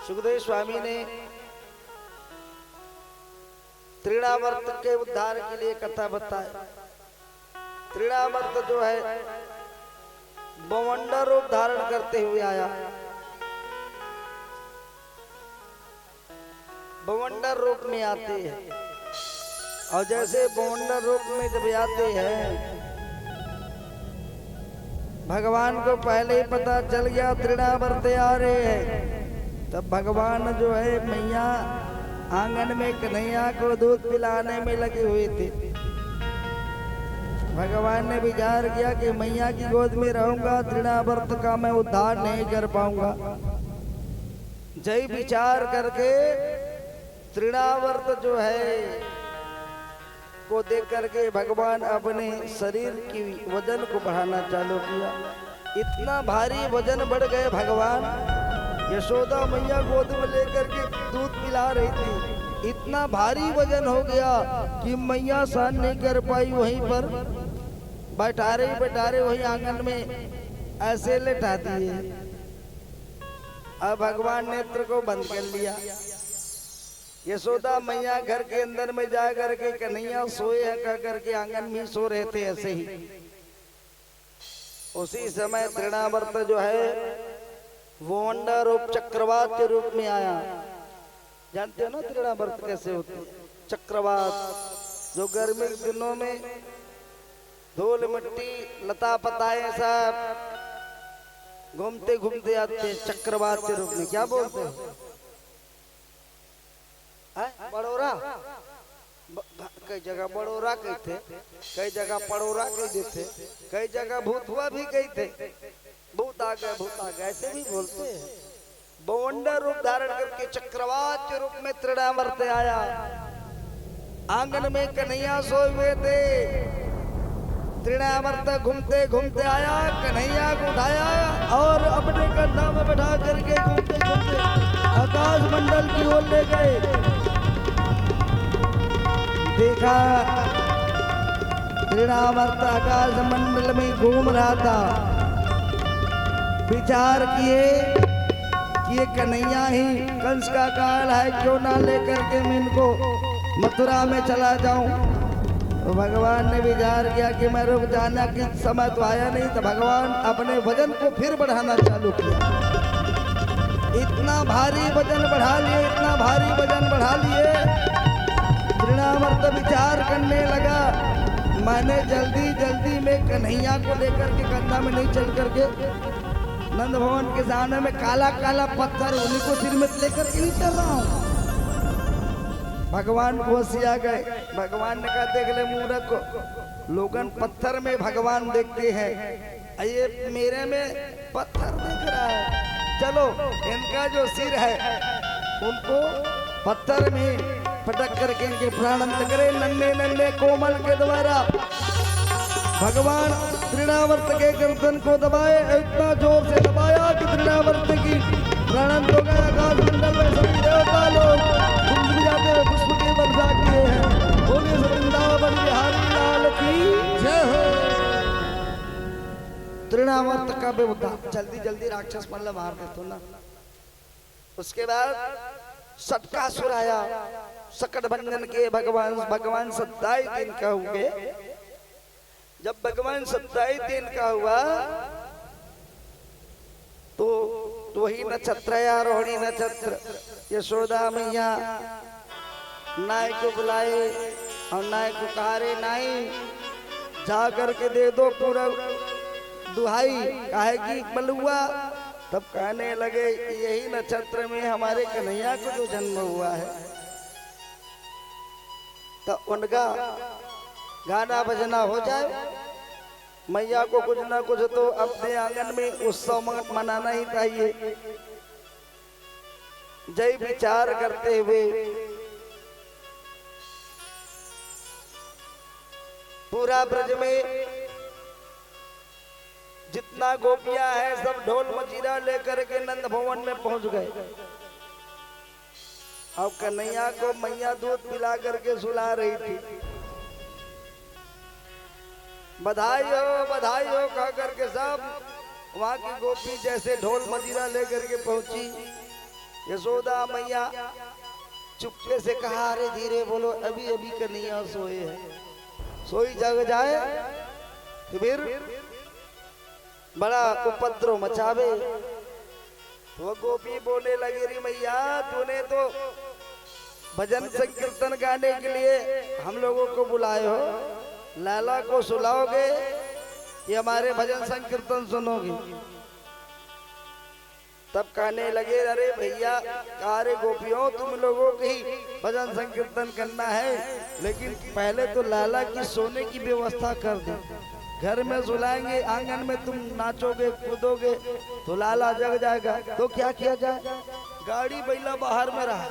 सुखदेव स्वामी ने तृणावर्त के उद्धार के लिए कथा बताई। तृणावर्त जो है बवंडर रूप धारण करते हुए आया। बवंडर रूप में आते हैं और जैसे बवंडर रूप में जब आते हैं भगवान को पहले ही पता चल गया तृणावर्त आ रहे हैं। तब भगवान जो है मैया आंगन में कन्हैया को दूध पिलाने में लगे हुए थे। भगवान ने विचार किया कि मैया की गोद में रहूंगा तृणावर्त का मैं उद्धार नहीं कर पाऊंगा। जय विचार करके तृणावर्त जो है को देख करके भगवान अपने शरीर की वजन को बढ़ाना चालू किया। इतना भारी वजन बढ़ गए भगवान। यशोदा मैया गोद में लेकर के दूध पिला रही थी। इतना भारी वजन हो गया कि मैया सहन नहीं कर पाई। वहीं पर बैठारे वही आंगन में ऐसे लेटा दिए। अब भगवान नेत्र को बंद कर लिया। यशोदा मैया घर के अंदर में जा करके कन्हैया सोए हैं कह करके आंगन में सो रहे थे ऐसे ही। उसी समय तृणावर्त जो है वो अंडा रूप चक्रवात के रूप में आया। जानते हो ना तृणावर्त कैसे होते? चक्रवात जो गर्मी के दिनों में धूल मिट्टी लता पताए सब घूमते घूमते आते चक्रवात के रूप में। क्या बोलते हैं? बड़ोरा कई जगह बड़ोरा कहते, कई जगह पड़ोरा कह देते, कई जगह भूत हुआ भी कहते। भूत आ गए ऐसे भी बोलते हैं। बवंडर रूप धारण करके चक्रवात के रूप में तृणावर्त आया। आंगन में कन्हैया सोए हुए थे। तृणावर्त घूमते घूमते आया, कन्हैया को उठाया और अपने कंधा में बैठा करके घूमते घूमते आकाश मंडल की ओर ले गए। देखा तृणावर्त आकाश मंडल में घूम रहा था। विचार किए कि ये कन्हैया ही कंस का काल है, क्यों ना लेकर के मैं इनको मथुरा में चला जाऊं। तो भगवान ने विचार किया कि मैं रुक जाना कि समय तो आया नहीं। तो भगवान अपने वजन को फिर बढ़ाना चालू किया। इतना भारी वजन बढ़ा लिए, इतना भारी वजन बढ़ा लिए। तृणावर्त विचार करने लगा मैंने जल्दी जल्दी में कन्हैया को लेकर के कंधा में नहीं चल करके नंद भवन के सामने में काला काला पत्थर उन्हीं को सिर में लेकर के नहीं चल रहा हूँ। भगवान घोषिया गए। भगवान ने कहा देख ले मूर्ख को, लोगन पत्थर में भगवान देखते हैं, ये मेरे में पत्थर देख रहा है। चलो इनका जो सिर है उनको पत्थर में पटक करके इनके प्राण अंत करे। नन्हे नन्हे कोमल के द्वारा भगवान तृणावर्त के गर्दन को दबाए। इतना जोर से दबाया कि तृणावर्त की प्राणंत हो गया। आकाश मंडल में सभी देवता लोग गुंजते हुए पुष्प के वर्षा किए हैं। बोले वृंदावन बिहारी लाल की जय हो। तृणावर्त का बेवता जल्दी जल्दी राक्षस मतलब मार देते ना। उसके बाद सटकासुर आया। सकट भंजन के भगवान 27 दिन का हुए। जब भगवान 27 दिन का हुआ तो वही नक्षत्र या रोहिणी नक्षत्र यशोदा मैया नाय को बुलाए और नाय को कहा रे नाई जा करके दे दो पूरा दुहाई काहे की बलुआ। तब कहने लगे यही नक्षत्र में हमारे कन्हैया को जो जन्म हुआ है। तो उनका गाना बजना हो जाए। मैया को कुछ ना कुछ तो अपने आंगन में उत्सव मनाना ही चाहिए। जय विचार करते हुए पूरा ब्रज में जितना गोपियां हैं सब ढोल मजीरा लेकर के नंद भवन में पहुंच गए। अब कन्हैया को मैया दूध पिला करके सुला रही थी। बधाई हो कह करके सब वहां की गोपी जैसे ढोल मजीरा लेकर के पहुंची। यशोदा मैया चुपके से कहा, अरे धीरे बोलो, अभी अभी कन्हैया सोए है, सोई जग जाए तो फिर बड़ा उपद्रव मचावे। वो गोपी बोलने लगी, री मैया तूने तो भजन संकीर्तन गाने के लिए हम लोगों को बुलाए हो, लाला को सुलाओगे कि हमारे भजन संकीर्तन सुनोगे? तब कहने लगे, अरे भैया अरे गोपियों, तुम लोगों के ही भजन संकीर्तन करना है, लेकिन पहले तो लाला की सोने की व्यवस्था कर दो। घर में सुलाएंगे, आंगन में तुम नाचोगे कूदोगे तो लाला जग जाएगा। तो क्या किया जाए? गाड़ी बैला बाहर में रहा,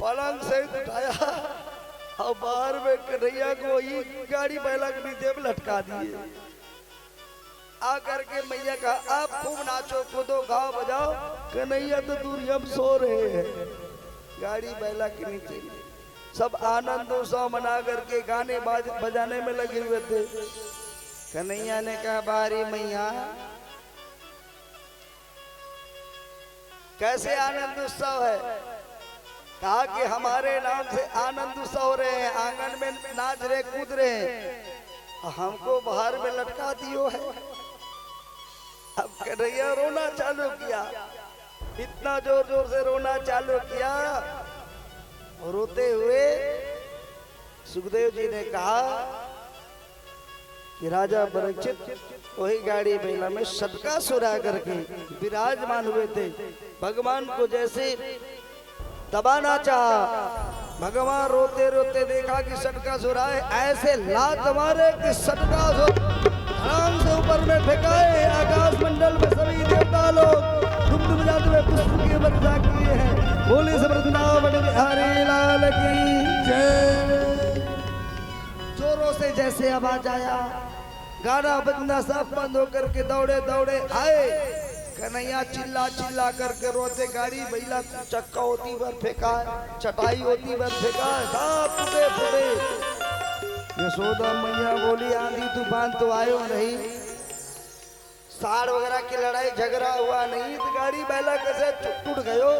पलंग से उठाया और बाहर में कन्हैया को ही गाड़ी बैला के नीचे में लटका दिए। आकर के मैया का आप खूब नाचो कूदो गाओ बजाओ। कन्हैया तो दूर हम सो रहे हैं गाड़ी बैला के नीचे। सब आनंद उत्सव मना करके गाने बजाने में लगे हुए थे। कन्हैया ने कहा, बारी मैया कैसे आनंद उत्सव है? कहा कि हमारे नाम से आनंद उत्सव हो रहे हैं, आंगन में नाच रहे कूद रहे हैं, हमको बाहर में लटका दियो है। अब कन्हैया रोना चालू किया, इतना जोर जोर से रोना चालू किया। रोते हुए सुखदेव जी ने कहा कि राजा परीक्षित वही गाड़ी बैला में सदका सुरा करके विराजमान हुए थे। भगवान को जैसे दबाना चाहा, भगवान रोते रोते देखा कि सटका सुरा है, ऐसे लात मारे कि सटका आराम से ऊपर में फेंकाए। आकाश मंडल में सभी देवता लोग धुम बजाते हुए पुष्प की वर्षा किए हैं। बोले वृंदावन बिहारी लाल की जय। जोरों से जैसे आवाज आया, गाना बजना सब बंद होकर के दौड़े दौड़े आए। कन्हैया चिल्ला चिल्ला करके रोते, गाड़ी बैला चक्का होती पर फेंका, चटाई होती पर फेंका, सब टूटे फूटे। यशोदा मैया बोली, आंधी तूफान तो आयो नहीं, साड़ वगैरह की लड़ाई झगड़ा हुआ नहीं, तो गाड़ी बैला कैसे टूट गयो?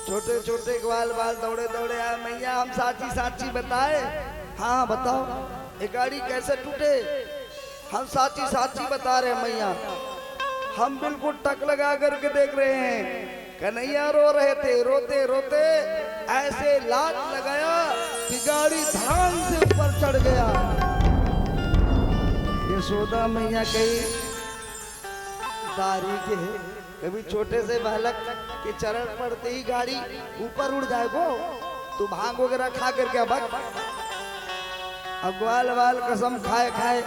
छोटे छोटे ग्वाल बाल दौड़े दौड़े आए, मैया हम साची साची बताए। हाँ बताओ, ये गाड़ी कैसे टूटे? हम साची साची बता रहे हैं मैया, हम बिल्कुल टक लगा करके देख रहे हैं। कन्हैया रो रहे थे, रोते रोते ऐसे लात लगाया कि गाड़ी धड़ाम से ऊपर चढ़ गया। यशोदा मैया कही, दारी के कभी छोटे से बालक के चरण पड़ते ही गाड़ी ऊपर उड़ जाएगो, तो भांग वगैरह खा करके अब ग्वाल वाल कसम खाए खाए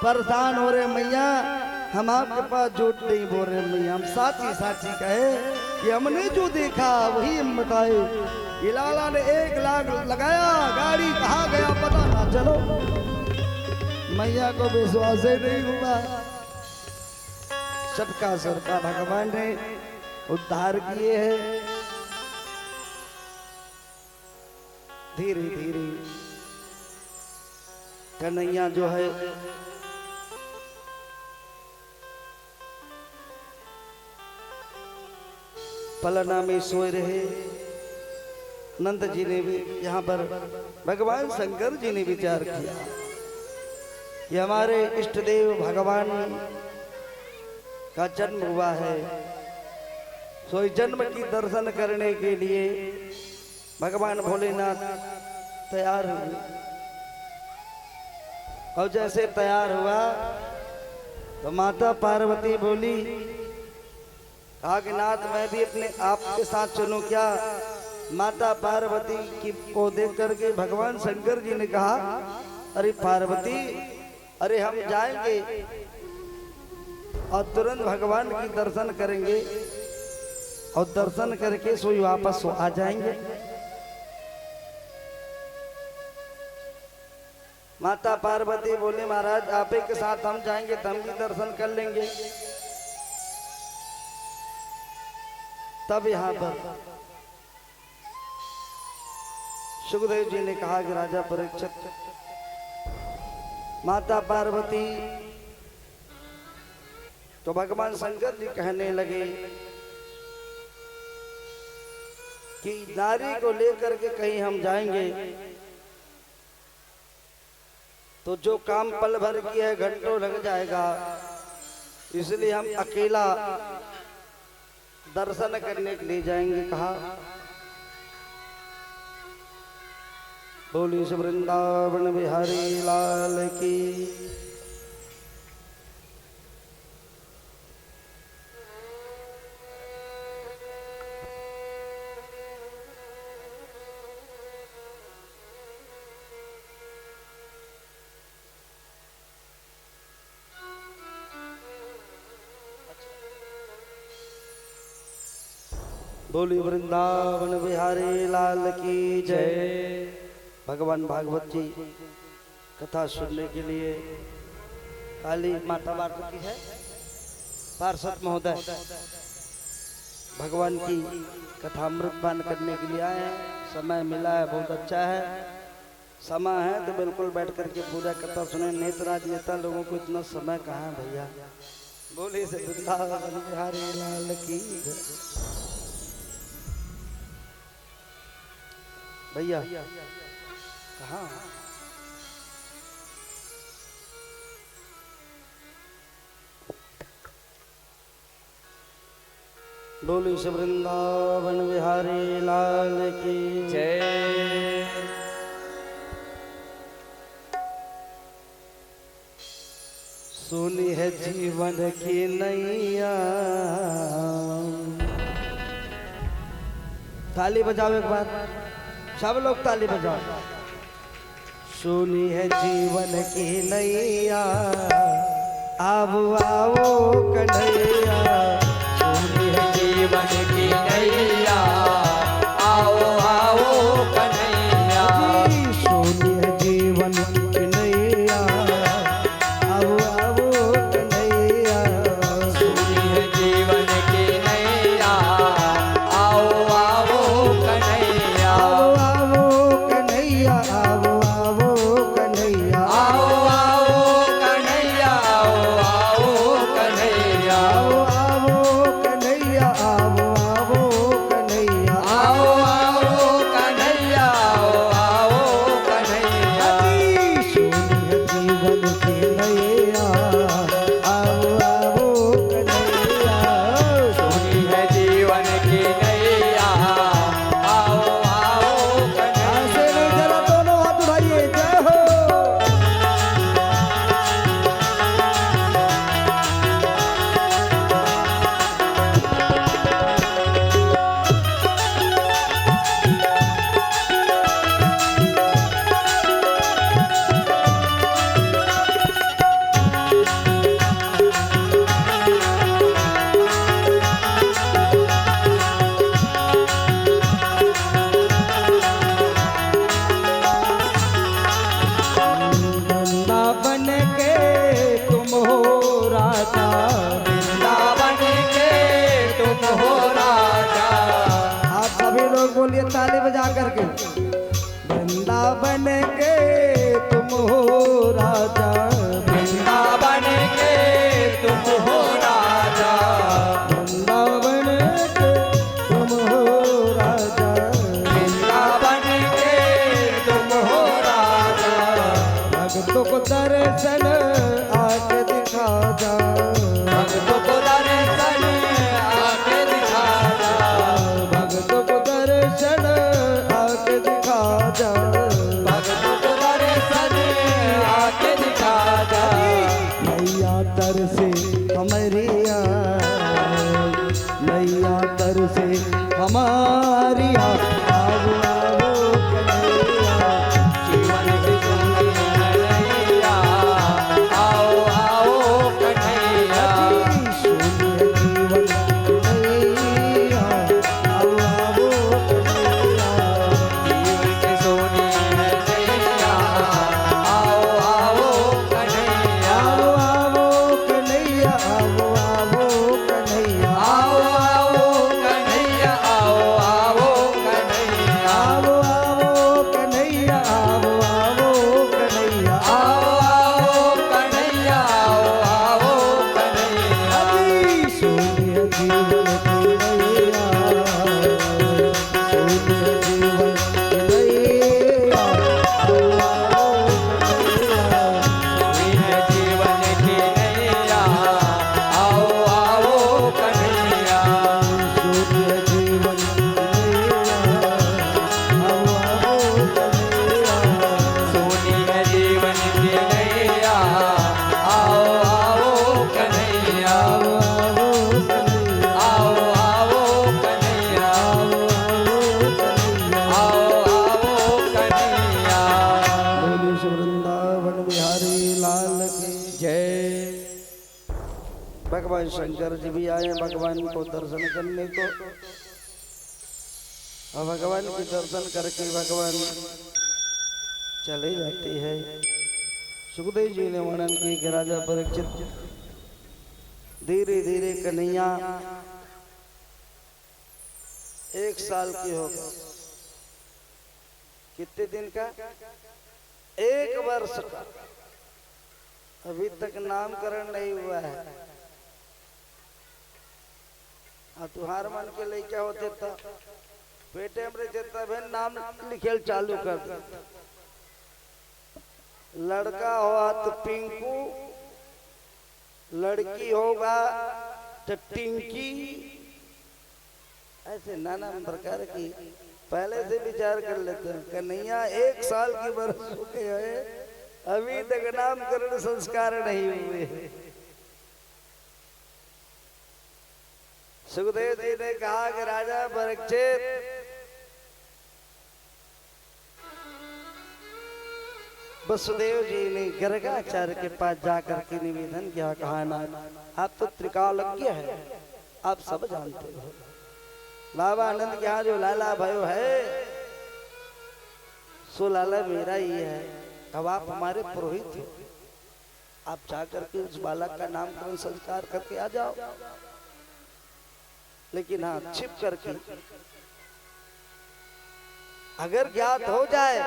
परेशान हो रहे। मैया हम आपके पास झूठ नहीं बोल रहे मैया, हम साची साची कहे कि हमने जो देखा वही हम बताए। ये लाला ने 1 लाख लगाया, गाड़ी कहाँ गया पता ना चलो। मैया को विश्वास ही नहीं हुआ। सबका सरका भगवान ने उद्धार किए हैं। धीरे धीरे कन्हैया जो है पलना में सोए रहे। नंद जी ने भी यहाँ पर भगवान शंकर जी ने विचार किया कि हमारे इष्ट देव भगवान का जन्म हुआ है, सो जन्म की दर्शन करने के लिए भगवान भोलेनाथ तैयार हुए। और जैसे तैयार हुआ तो माता पार्वती बोली, कहा कि नाथ मैं भी अपने आप के साथ चलूं क्या? माता पार्वती की को देख करके भगवान शंकर जी ने कहा, अरे पार्वती, अरे हम जाएंगे और तुरंत भगवान की दर्शन करेंगे और दर्शन करके सोई वापस आ जाएंगे। माता पार्वती बोले, महाराज आप ही के साथ हम जाएंगे तो हम भी दर्शन कर लेंगे। तब यहाँ पर सुखदेव जी ने कहा कि राजा परीक्षित, माता पार्वती तो भगवान शंकर जी कहने लगे कि नारी को लेकर के कहीं हम जाएंगे तो जो काम पल भर की है घंटों लग जाएगा, इसलिए हम अकेला दर्शन करने के लिए जाएंगे। कहा बोली से वृंदावन बिहारी लाल की। बोली वृंदावन बिहारी लाल की जय। भगवान भागवत जी कथा सुनने के लिए काली माता वार्ता की है पार्षद महोदय भगवान की कथा अमृतपान करने के लिए आए हैं। समय मिला है, बहुत अच्छा है, समय है तो बिल्कुल बैठ करके पूरा कथा सुने। नेतराज नेता लोगों को इतना समय कहाँ है भैया। बोले से वृंदावन बिहारी लाल की भैया। कहाँ बोली से वृंदावन बिहारी लाल की जय। सुनी है जीवन की नैया। ताली बजाओ एक बार, सब लोग ताली बजाओ। सुनी है जीवन की नैया, आओ आओ कन्हैया। सुनी है जीवन की नैया, आओ आओ कन्हैया। सुनी है जीवन की नैया, आओ आओ कन्हैया। सुनी है जीवन की नैया, आओ आओ कन्हैया। आओ आओ कन्हैया, आओ आओ कन्हैया। आओ आओ कन्हैया, आओ आओ कन्हैया। आओ आओ कन्हैया, आओ आओ कन्हैया। आओ आओ कन्हैया, आओ आओ कन्हैया। सुनी है जीवन की नैया, आओ आओ कन्हैया। सुनी है जीवन की नैया, आओ आओ कन्हैया। ऐसे नहीं जरा दोनों हाथ उठाइए, जय हो। वृंदावन के तुम हो राजा, वृंदावन के तुम हो राजा। आप सभी लोग बोलिए ताली बजा करके। वृंदावन के तुम हो राजा, वृंदावन के तुम हो राजा। वृंदावन के तुम हो राजा। वृंदावन के तुम हो राजा। भक्तों को दर्शन आके दिखा जा, भक्तों को दर्शन आके दिखा जा। भक्तों को दर्शन आके दिखा जा। भक्तों को दर्शन आके दिखा शंकर जी भी आए भगवान को दर्शन करने को। और भगवान के दर्शन करके भगवान चले जाते हैं। सुखदेव जी ने वर्णन की कि राजा परीक्षित धीरे धीरे कन्हैया 1 साल की हो गई। कितने दिन का? 1 वर्ष का। अभी तक नामकरण नहीं हुआ है। तुहार मन के लिए क्या होते था, पेटे में रहते तब नाम लिखेल चालू कर देता। लड़का हुआ तो पिंकू, लड़की होगा तो टिंकी, ऐसे नाना प्रकार की पहले से विचार कर लेते हैं। कन्हैया 1 साल की बरस हो गए है, अभी तक नामकरण संस्कार नहीं हुए। सुखदेव जी ने कहा कि राजा परीक्षित, वसुदेव जी ने गर्गाचार्य के पास जाकर के निवेदन किया, कहा ना आप तो त्रिकालज्ञ है, आप सब जानते हो। बाबा आनंद के यहाँ जो लाला भयो है सो लाला मेरा ही है। अब आप हमारे पुरोहित हो, आप जाकर के उस बालक का नामकरण संस्कार करके आ जाओ। लेकिन हाँ, छिप करके अगर ज्ञात हो जाए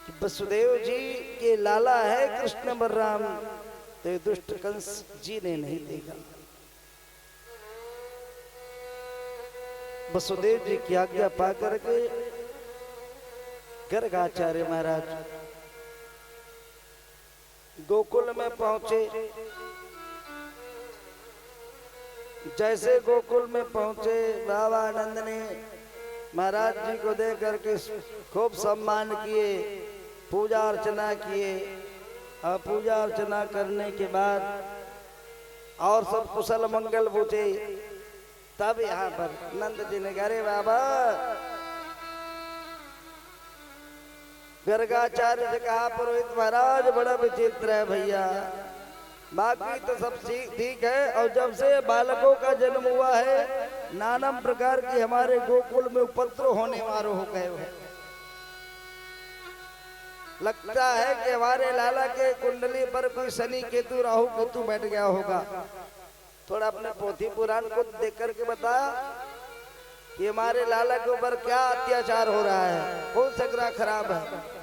कि वसुदेव जी के लाला है कृष्ण बलराम, तो दुष्ट कंस जी ने नहीं देगा। वसुदेव जी की आज्ञा पा करके गर्गाचार्य महाराज गोकुल में पहुंचे। जैसे गोकुल में पहुंचे, बाबा आनंद ने महाराज जी को देख करके खूब सम्मान किए, पूजा अर्चना किए। और पूजा अर्चना करने के बाद और सब कुशल मंगल पूछे। तब यहाँ पर नंद जी ने कहा, अरे बाबा, गर्गाचार्य से कहा, पुरोहित महाराज बड़ा विचित्र है भैया, बाकी तो सब ठीक है। और जब से बालकों का जन्म हुआ है, नाना प्रकार की हमारे गोकुल में उपद्रव होने वाले हो गए हैं। लगता है कि हमारे लाला के कुंडली पर कोई शनि केतु राहु केतु बैठ गया होगा। थोड़ा अपने पोथी पुराण को देख करके बताया कि हमारे लाला के ऊपर क्या अत्याचार हो रहा है, कौन सा ग्रह खराब है।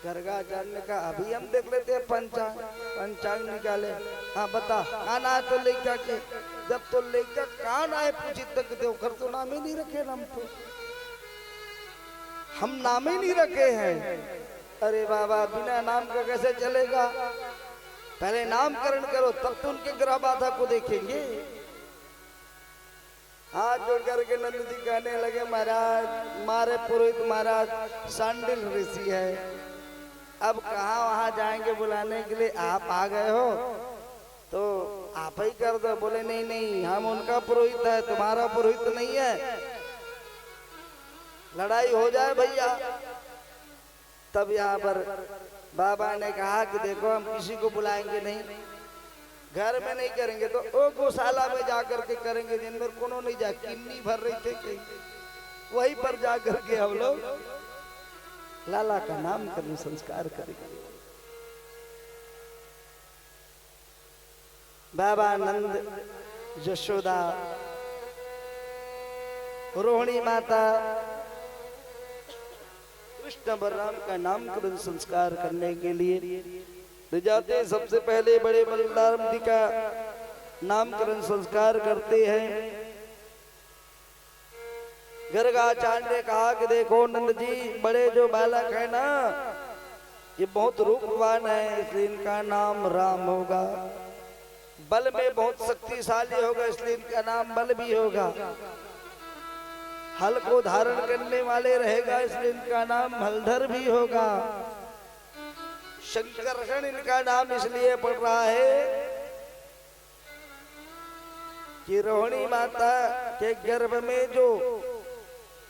गर्गाचार्य ने कहा, अभी हम देख लेते हैं पंचांग निकाले। हाँ बता, कान आए तो लेकर के, जब तो लेकर कान आए पूछी तक देवकर तो नाम ही नहीं रखे, नाम तो हम नाम ही नहीं रखे हैं। अरे बाबा, बिना नाम का कैसे चलेगा, पहले नामकरण करो तब तो उनके ग्रह बाधा को देखेंगे। हाथ जोड़ करके नंद जी कहने लगे, महाराज, मारे पुरोहित महाराज सांडिल ऋषि है, अब कहाँ वहां जाएंगे बुलाने के लिए, आप आ गए हो तो आप ही कर दो। बोले नहीं नहीं, हम उनका पुरोहित है, तुम्हारा पुरोहित नहीं है, लड़ाई हो जाए भैया। तब यहाँ पर बाबा ने कहा कि देखो, हम किसी को बुलाएंगे नहीं, घर में नहीं करेंगे तो ओ गौशाला में जाकर के करेंगे, जिनमें कोनो नहीं जा, किन्नी भर रही थे कहीं, वहीं पर जाकर के हम लोग लाला का नामकरण संस्कार करेंगे। बाबा नंद, यशोदा, रोहिणी माता, कृष्ण बलराम का नामकरण संस्कार करने के लिए ले जाते। सबसे पहले बड़े बलराम जी का नामकरण संस्कार करते हैं। गर्गाचार्य ने कहा कि देखो नंद जी, बड़े जो बालक है ना, ये बहुत रूपवान है, इसलिए इनका नाम राम होगा। बल में बहुत शक्तिशाली होगा, इसलिए इनका नाम बल भी होगा। हल को धारण करने वाले रहेगा, इसलिए इनका नाम हलधर भी होगा। शंकरषण इनका नाम इसलिए पड़ रहा है कि रोहिणी माता के गर्भ में जो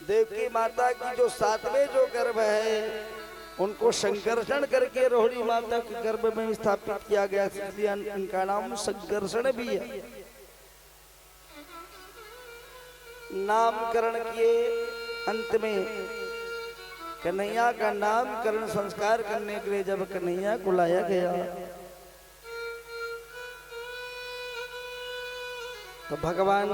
देवकी माता की जो 7वें जो गर्भ है, उनको संकर्षण करके रोहिणी माता के गर्भ में स्थापित किया गया, इसलिए इनका नाम संकर्षण भी है। नामकरण किए, अंत में कन्हैया का नामकरण संस्कार करने के लिए जब कन्हैया को लाया गया तो भगवान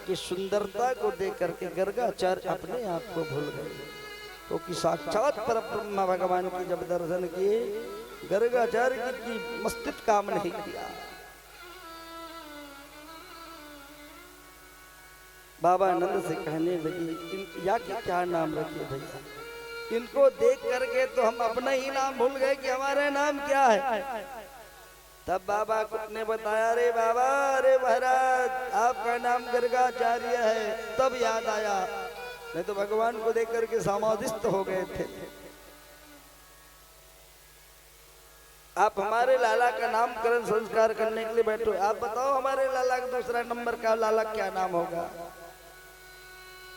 की सुंदरता को देख करके गर्गाचार्य अपने आप को भूल गए, क्योंकि साक्षात परब्रह्म भगवान की जब दर्शन किए गर्गाचार्य की मस्तिष्क काम नहीं किया। बाबा आनंद से कहने लगी या कि क्या नाम रखे भैया, इनको देख करके तो हम अपना ही नाम भूल गए कि हमारा नाम क्या है। तब बाबा ने बताया, रे बाबा, अरे महाराज आपका नाम गर्गाचार्य है। तब याद आया, नहीं तो भगवान को देख करके समाधिस्थ हो गए थे। आप हमारे लाला का नामकरण संस्कार करने के लिए बैठो, आप बताओ हमारे लाला का दूसरा नंबर का लाला क्या नाम होगा।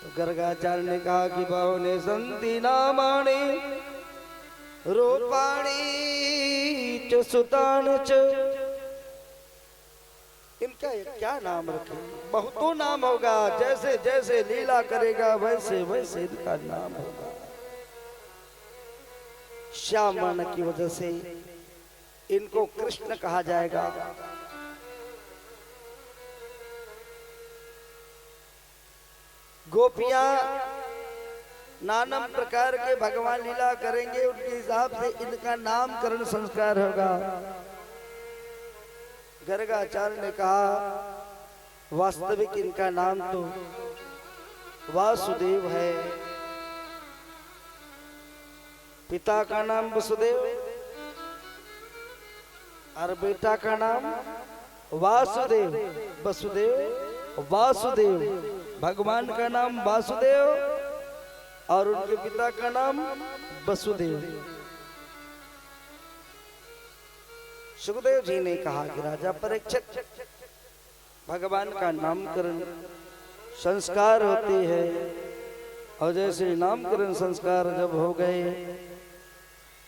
तो गर्गाचार्य ने कहा कि बहुने संति नामानि रूपाणि च सुतानि च, इनका क्या नाम रखे, बहुतों नाम होगा, जैसे जैसे लीला करेगा वैसे वैसे इनका नाम होगा। श्यामन की वजह से इनको कृष्ण कहा जाएगा। गोपियां नाना प्रकार के भगवान लीला करेंगे, उनके हिसाब से इनका नामकरण संस्कार होगा। गर्गाचार्य ने कहा वास्तविक इनका नाम तो वासुदेव है। पिता का नाम वसुदेव और बेटा का नाम वासुदेव। वसुदेव वासुदेव, भगवान का नाम वासुदेव और उनके पिता का नाम वसुदेव। सुखदेव जी ने कहा कि राजा परीक्षित, भगवान का नामकरण संस्कार होते हैं, और जैसे नामकरण संस्कार जब हो गए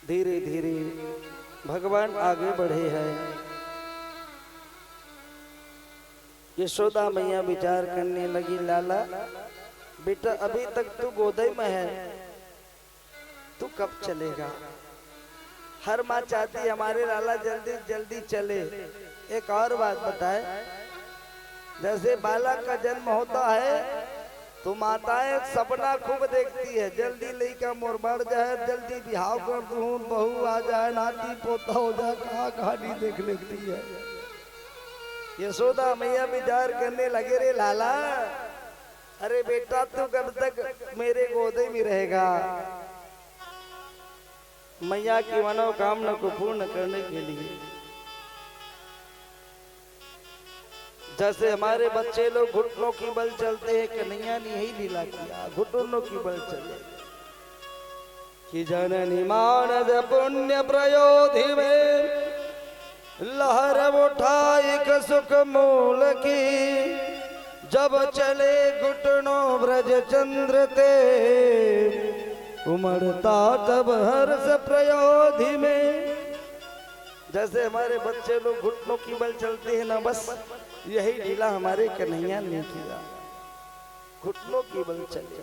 धीरे धीरे भगवान आगे बढ़े हैं। यशोदा मैया विचार करने लगी, लाला बेटा अभी तक तू गोदई में है, तू कब चलेगा। हर माँ चाहती है हमारे लाला जल्दी जल्दी चले। एक और बात बताए, जैसे बालक का जन्म होता है तो माताएं सपना खूब देखती है, जल्दी लड़का मोर बढ़ जाए, जल्दी बिहाव कर दूं, बहू आ जाए, नाती पोता हो जाए, कहाँ कहानी देख लेती है। यशोदा मैया विचार करने लगे, रे लाला, अरे बेटा तू कब तक मेरे गोदे में रहेगा। मैया की मनोकामना को पूर्ण करने के लिए जैसे हमारे बच्चे लोग घुटनों की बल चलते हैं, कन्हैया ने यही लीला किया, घुटनों की बल चले कि जननी मानद पुण्य प्रयोधि में लहर उठाई सुख मूल की, जब चले घुटनों ब्रज चंद्र ते, उमड़ता तब हर्ष प्रयोधि में। जैसे हमारे बच्चे लोग घुटनों की बल चलते हैं ना, बस यही लीला हमारे कन्हैया ने किया, घुटनों की बल चले।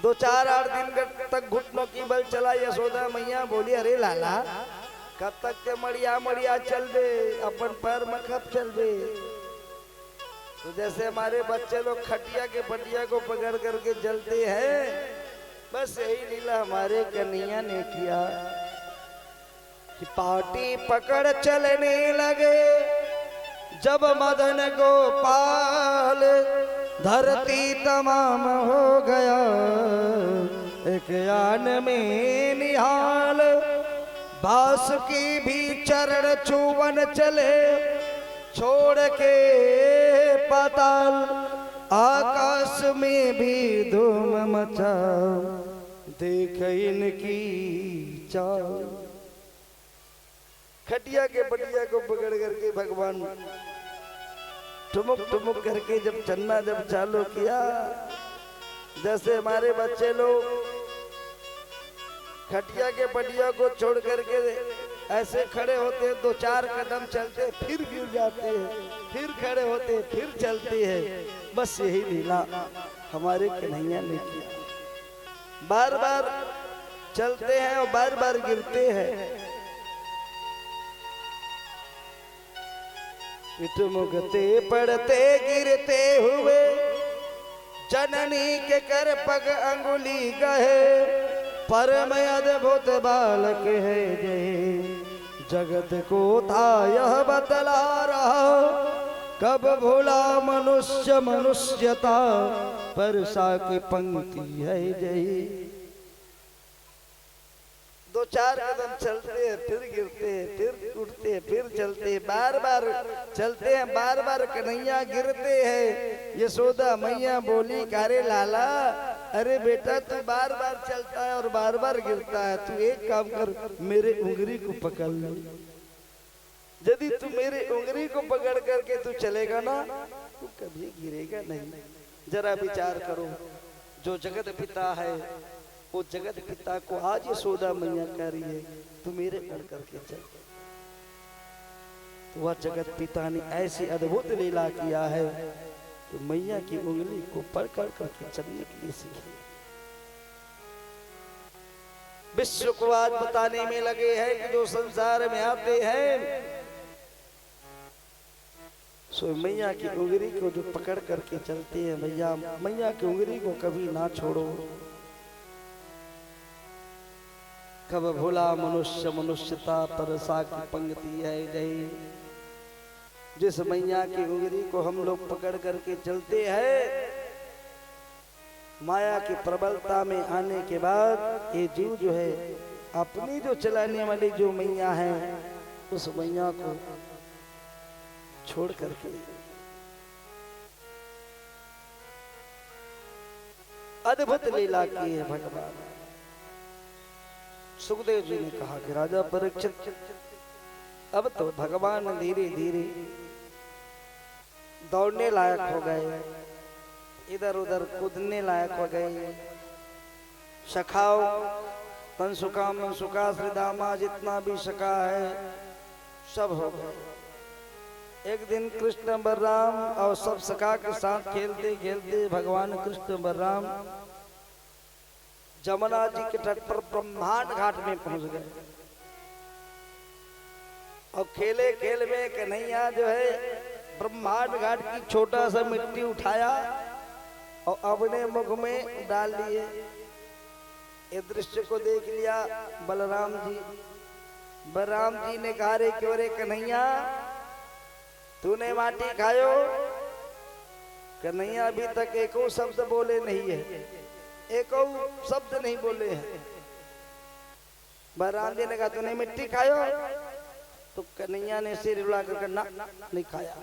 2-4-8 दिन तक घुटनों की बल चला। यशोदा मैया बोली, अरे लाला कब तक के मड़िया मड़िया चल बे, अपन पैर में कब चल बे। तो जैसे हमारे बच्चे लोग खटिया के पटिया को पकड़ करके चलते हैं, बस यही लीला हमारे कन्हैया ने किया कि पाटी पकड़ चलने लगे जब मदन गोपाल, धरती तमाम हो गया एक यान में निहाल। बासुकी भी चरण छुवन चले छोड़ के पाताल, आकाश में भी धूम मचा देख इनकी चाल। खटिया के बटिया को पकड़ करके भगवान ठुमुक ठुमुक करके जब चलना जब चालू किया जैसे हमारे बच्चे लोग खटिया के पटिया को छोड़ करके ऐसे खड़े होते हैं, 2-4 कदम चलते फिर गिर जाते हैं, फिर खड़े होते फिर चलते हैं। बस यही लीला हमारे कन्हैया ने किया। बार बार चलते हैं और बार बार गिरते हैं। मुगते पड़ते गिरते हुए जननी के कर पग अंगुली गहे, परम अद्भुत बालक है जय, जगत को था यह बतला रहा, कब भूला मनुष्य मनुष्यता, परसा की पंक्ति है जय। 2-4 कदम चलते हैं फिर गिरते हैं, फिर उठते हैं, फिर चलते हैं, बार बार चलते हैं, बार बार कन्हैया गिरते हैं। यशोदा मैया बोली, कारे लाला, अरे बेटा तू बार बार चलता है और बार बार गिरता है, तू एक काम कर, मेरे उंगली को पकड़ ले। यदि तू मेरे उंगली को पकड़ करके तू चलेगा ना, तू कभी गिरेगा नहीं। जरा विचार करो, जो जगत पिता है वो जगत पिता को आज यशोदा मैया कह रही है तू मेरे पकड़ करके चल। तो वह जगत पिता ने ऐसी अद्भुत लीला किया है कि मैया की उंगली को पकड़ करके चलने के लिए सीखे। विश्व को आज बताने में लगे हैं कि जो संसार में आते हैं सो मैया की उंगली को जो पकड़ करके चलते हैं, भैया मैया की उंगली को कभी ना छोड़ो। कब भूला मनुष्य मनुष्यता, परसा की पंक्ति है जय। जिस मैया की उंगली को हम लोग पकड़ करके चलते हैं, माया की प्रबलता में आने के बाद ये जीव जो है अपनी जो चलाने वाली जो मैया है उस मैया को छोड़ करके अद्भुत लीला की है भगवान। सुखदेव जी ने कहा कि राजा परीक्षित, अब तो भगवान धीरे धीरे दौड़ने लायक हो गए, इधर उधर कूदने लायक हो गए। सखाओ तनसुका मनसुका श्रीदामा जितना भी सखा है सब हो गए। एक दिन कृष्ण बलराम और सब सखा के साथ खेलते खेलते भगवान कृष्ण बलराम जमुना जी के तट पर ब्रह्मांड घाट में पहुंच गए। और खेले खेल में कन्हैया जो है ब्रह्मांड घाट की छोटा सा मिट्टी उठाया और अपने मुख में डाल लिए। ये दृश्य को देख लिया बलराम जी। बलराम जी ने कहा, रे क्यों रे कन्हैया, तूने माटी खायो? कन्हैया अभी तक एको शब्द बोले नहीं है, एको शब्द नहीं बोले हैं। बलराम जी ने कहा, तूने मिट्टी खायो? तो कन्हैया ने सिर हिला कर ना नहीं खाया,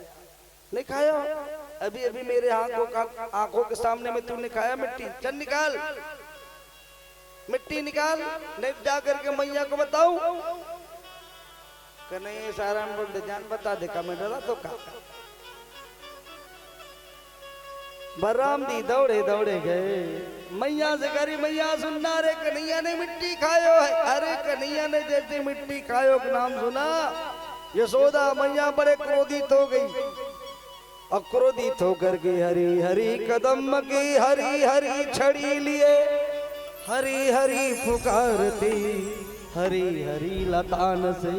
नहीं खाया। अभी अभी मेरे आंखों के सामने में तूने खाया मिट्टी, चल निकाल मिट्टी निकाल, नहीं जा करके मैया को बताऊं। कन्हैया सारा बोल दे, जान बता दे का मैं डरा तो का। बलराम जी दौड़े दौड़े गए, मैया से करी, मैया सुनना रे कन्हैया ने मिट्टी खायो है। अरे कन्हैया ने जैसे मिट्टी खायो का नाम सुना, यशोदा मैया बड़े क्रोधित हो गई। और क्रोधित होकर के हरी हरी कदम की हरी हरी छड़ी लिए हरी हरी पुकारती, हरी हरी लतान से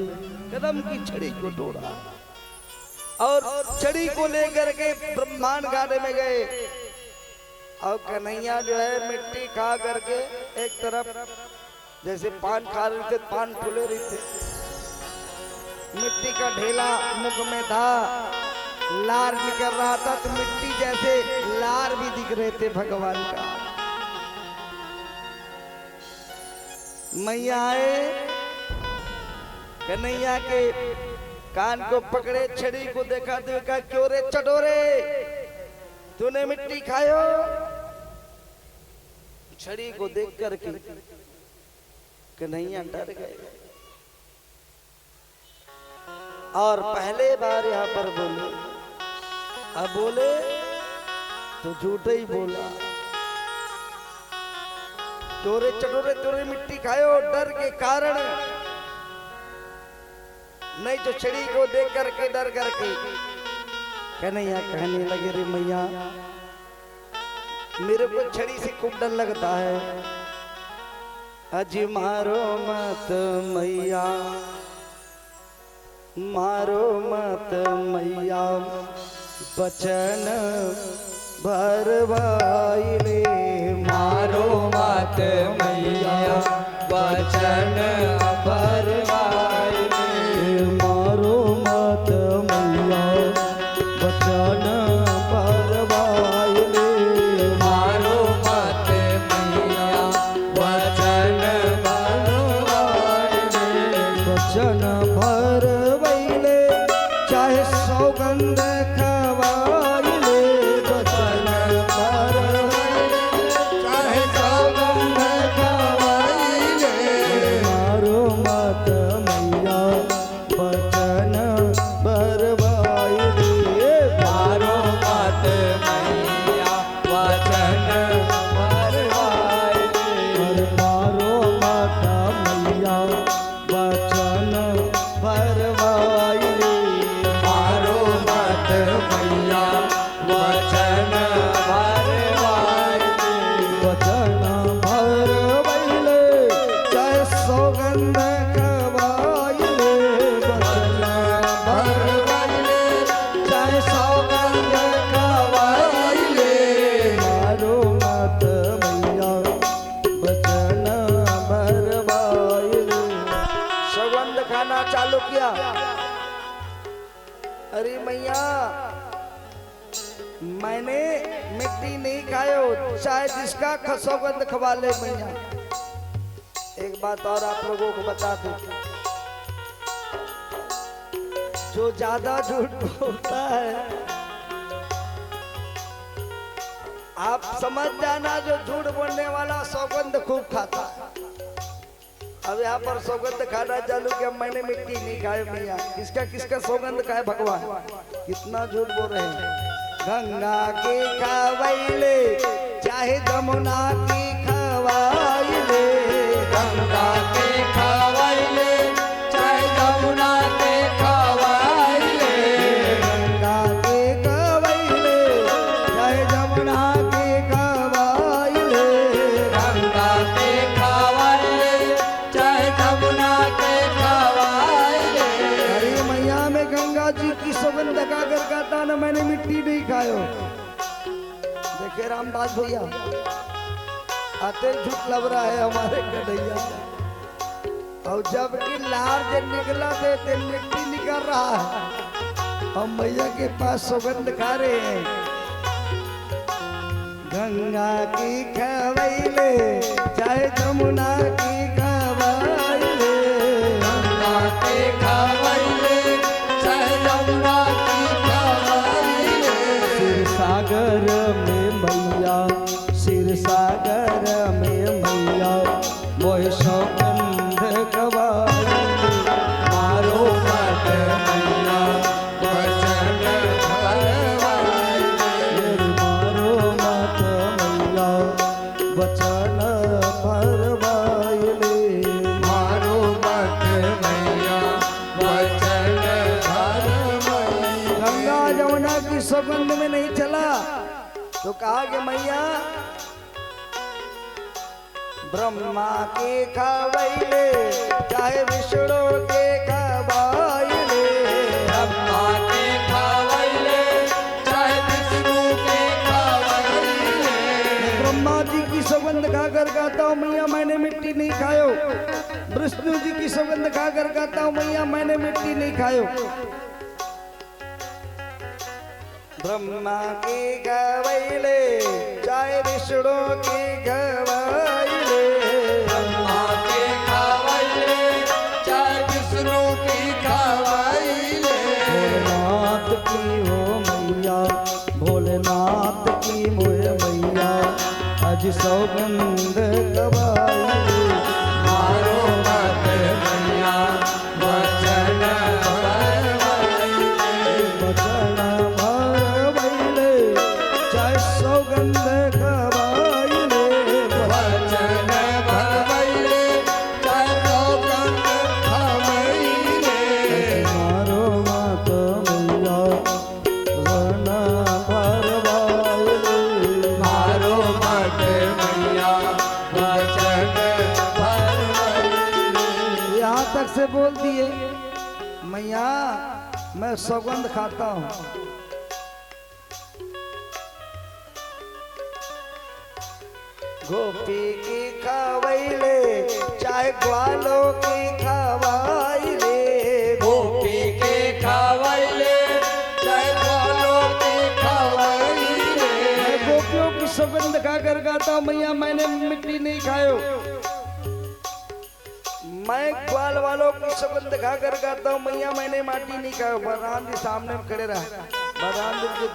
कदम की छड़ी को तोड़ा और छड़ी को लेकर के ब्रह्मांड घाट में गए। और कन्हैया जो है मिट्टी खा करके एक तरफ जैसे पान खा रहे थे, पान फूले रहे थे, मिट्टी का ढेला मुख में था, लार निकल रहा था, तो मिट्टी जैसे लार भी दिख रहे थे भगवान का। मैया आए, कन्हैया के कान को पकड़े, छड़ी को दिखाते हुए कहा, क्यों रे चटोरे, तूने मिट्टी खायो? छड़ी को देख करके कन्हैया डर गए और पहले बार यहाँ पर बोले। अब बोले तो झूठे ही बोला, चोरे चटोरे तोरे मिट्टी खायो डर के कारण, नहीं तो छड़ी को देख करके डर करके कन्हैया कहने लगे, रे मैया मेरे को छड़ी से खूब डर लगता है, अजी मारो मत मैया, मारो मत मैया, बचन भरवाइले, मारो मत मैया, वचन भरवाइले, मारो मत मैया, बचन भरवाइले, मारो मत मैया, वचन भरवाइले, बचन भरवाइले, चाहे सौगंध खवाइले, बचन भरवाइले, चाहे सौगंध खवाइले, मारो मत मैया, बचन भरवाइले, मारो मत मैया, वचन भरवाइले, मारो मत मैया, बचन भरवाइले, मारो मत मैया, वचन भरवाइले, बचन भरवाइले, चाहे सौगंध खवाइले, बचन भरवाइले, चाहे सौगंध खवाइले, मारो मत मैया, बचन भरवाइले। सौगंध खाना चालू किया। अरे मैया मैंने मिट्टी नहीं खायो, चाहे जिसका सौगंध खवा ले मैया। एक बात और आप लोगों को बता दूं, जो ज्यादा झूठ बोलता है आप समझ जाना, जो झूठ बोलने वाला सौगंध खूब खाता है। अब यहाँ पर सौगंध खाना चालू किया, मैंने मिट्टी नहीं खाई मैया, किसका किसका सौगंध खाए भगवान, कितना झूठ बोल रहे हैं। गंगा के खवाइले, चाहे जमुना की खवाइले, गंगा के खवाइले, चाहे जमुना के खवाइले, गंगा के खवाइले, चाहे जमुना के खवाइले, गंगा के खवाइले, चाहे जमुना के खवाइले, अरे मैया में गंगा जी की सौगंध खाकर कहता ना मैंने मिट्टी नहीं खायो। देखिए रामदास भैया आते झूठ लब रहा है हमारे कन्हैया, और जब की लार जब निकला थे मिट्टी निकल रहा है, हम मैया के पास सौगंध खा रहे हैं। गंगा की खवाइले, चाहे जमुना की खवाइले, गंगा के खवाइले, चाहे जमुना की खवाइले, क्षीर सागर में मैया, क्षीर सागर में मैया, मोह सौगंध खवाइले, मारो मत मैया, वचन भरवाइले, मारो मत मैया, वचन भरवाइले, मारो मत मैया, वचन भरवाइले, गंगा जमुना की सौगंध में नहीं चला तो कहा कि मैया ब्रह्मा के खवाइले, चाहे विष्णु के खवाइले, ब्रह्मा के खवाइले, चाहे विष्णु के खवाइले, ब्रह्मा जी की सौगंध खाकर कहता हूँ मैया मैंने मिट्टी नहीं खायो, विष्णु जी की सौगंध खाकर कहता हूँ मैया मैंने मिट्टी नहीं खायो। ब्रह्मा के खवाइले, चाहे विष्णु के खवाइले, ब्रह्मा के खवाइले, चाहे विष्णु की खवाइले, भोलेनाथ की हो मैया, भोलेनाथ की मोह मैया, आज सौगंध खवाइले, मारो मत मैया, वचन भरवाइले, बचन भरवाइले, चाहे सौगंध खवाइले, वचन मैया मैं सौगंध खाता हूँ। गोपी की खवैले चाहे ग्वालों की खवाइले, गोपी के खवैले चाहे ग्वालों के खवैले। मैं गोपियों की सौगंध खाकर गाता हूँ मैया मैंने मिट्टी नहीं खायो। मैं ग्वाल वालों की सौगंध खाकर गाता हूँ मैया मैंने माटी नहीं खायो। बलराम जी सामने में खड़े रहा। बलराम जी को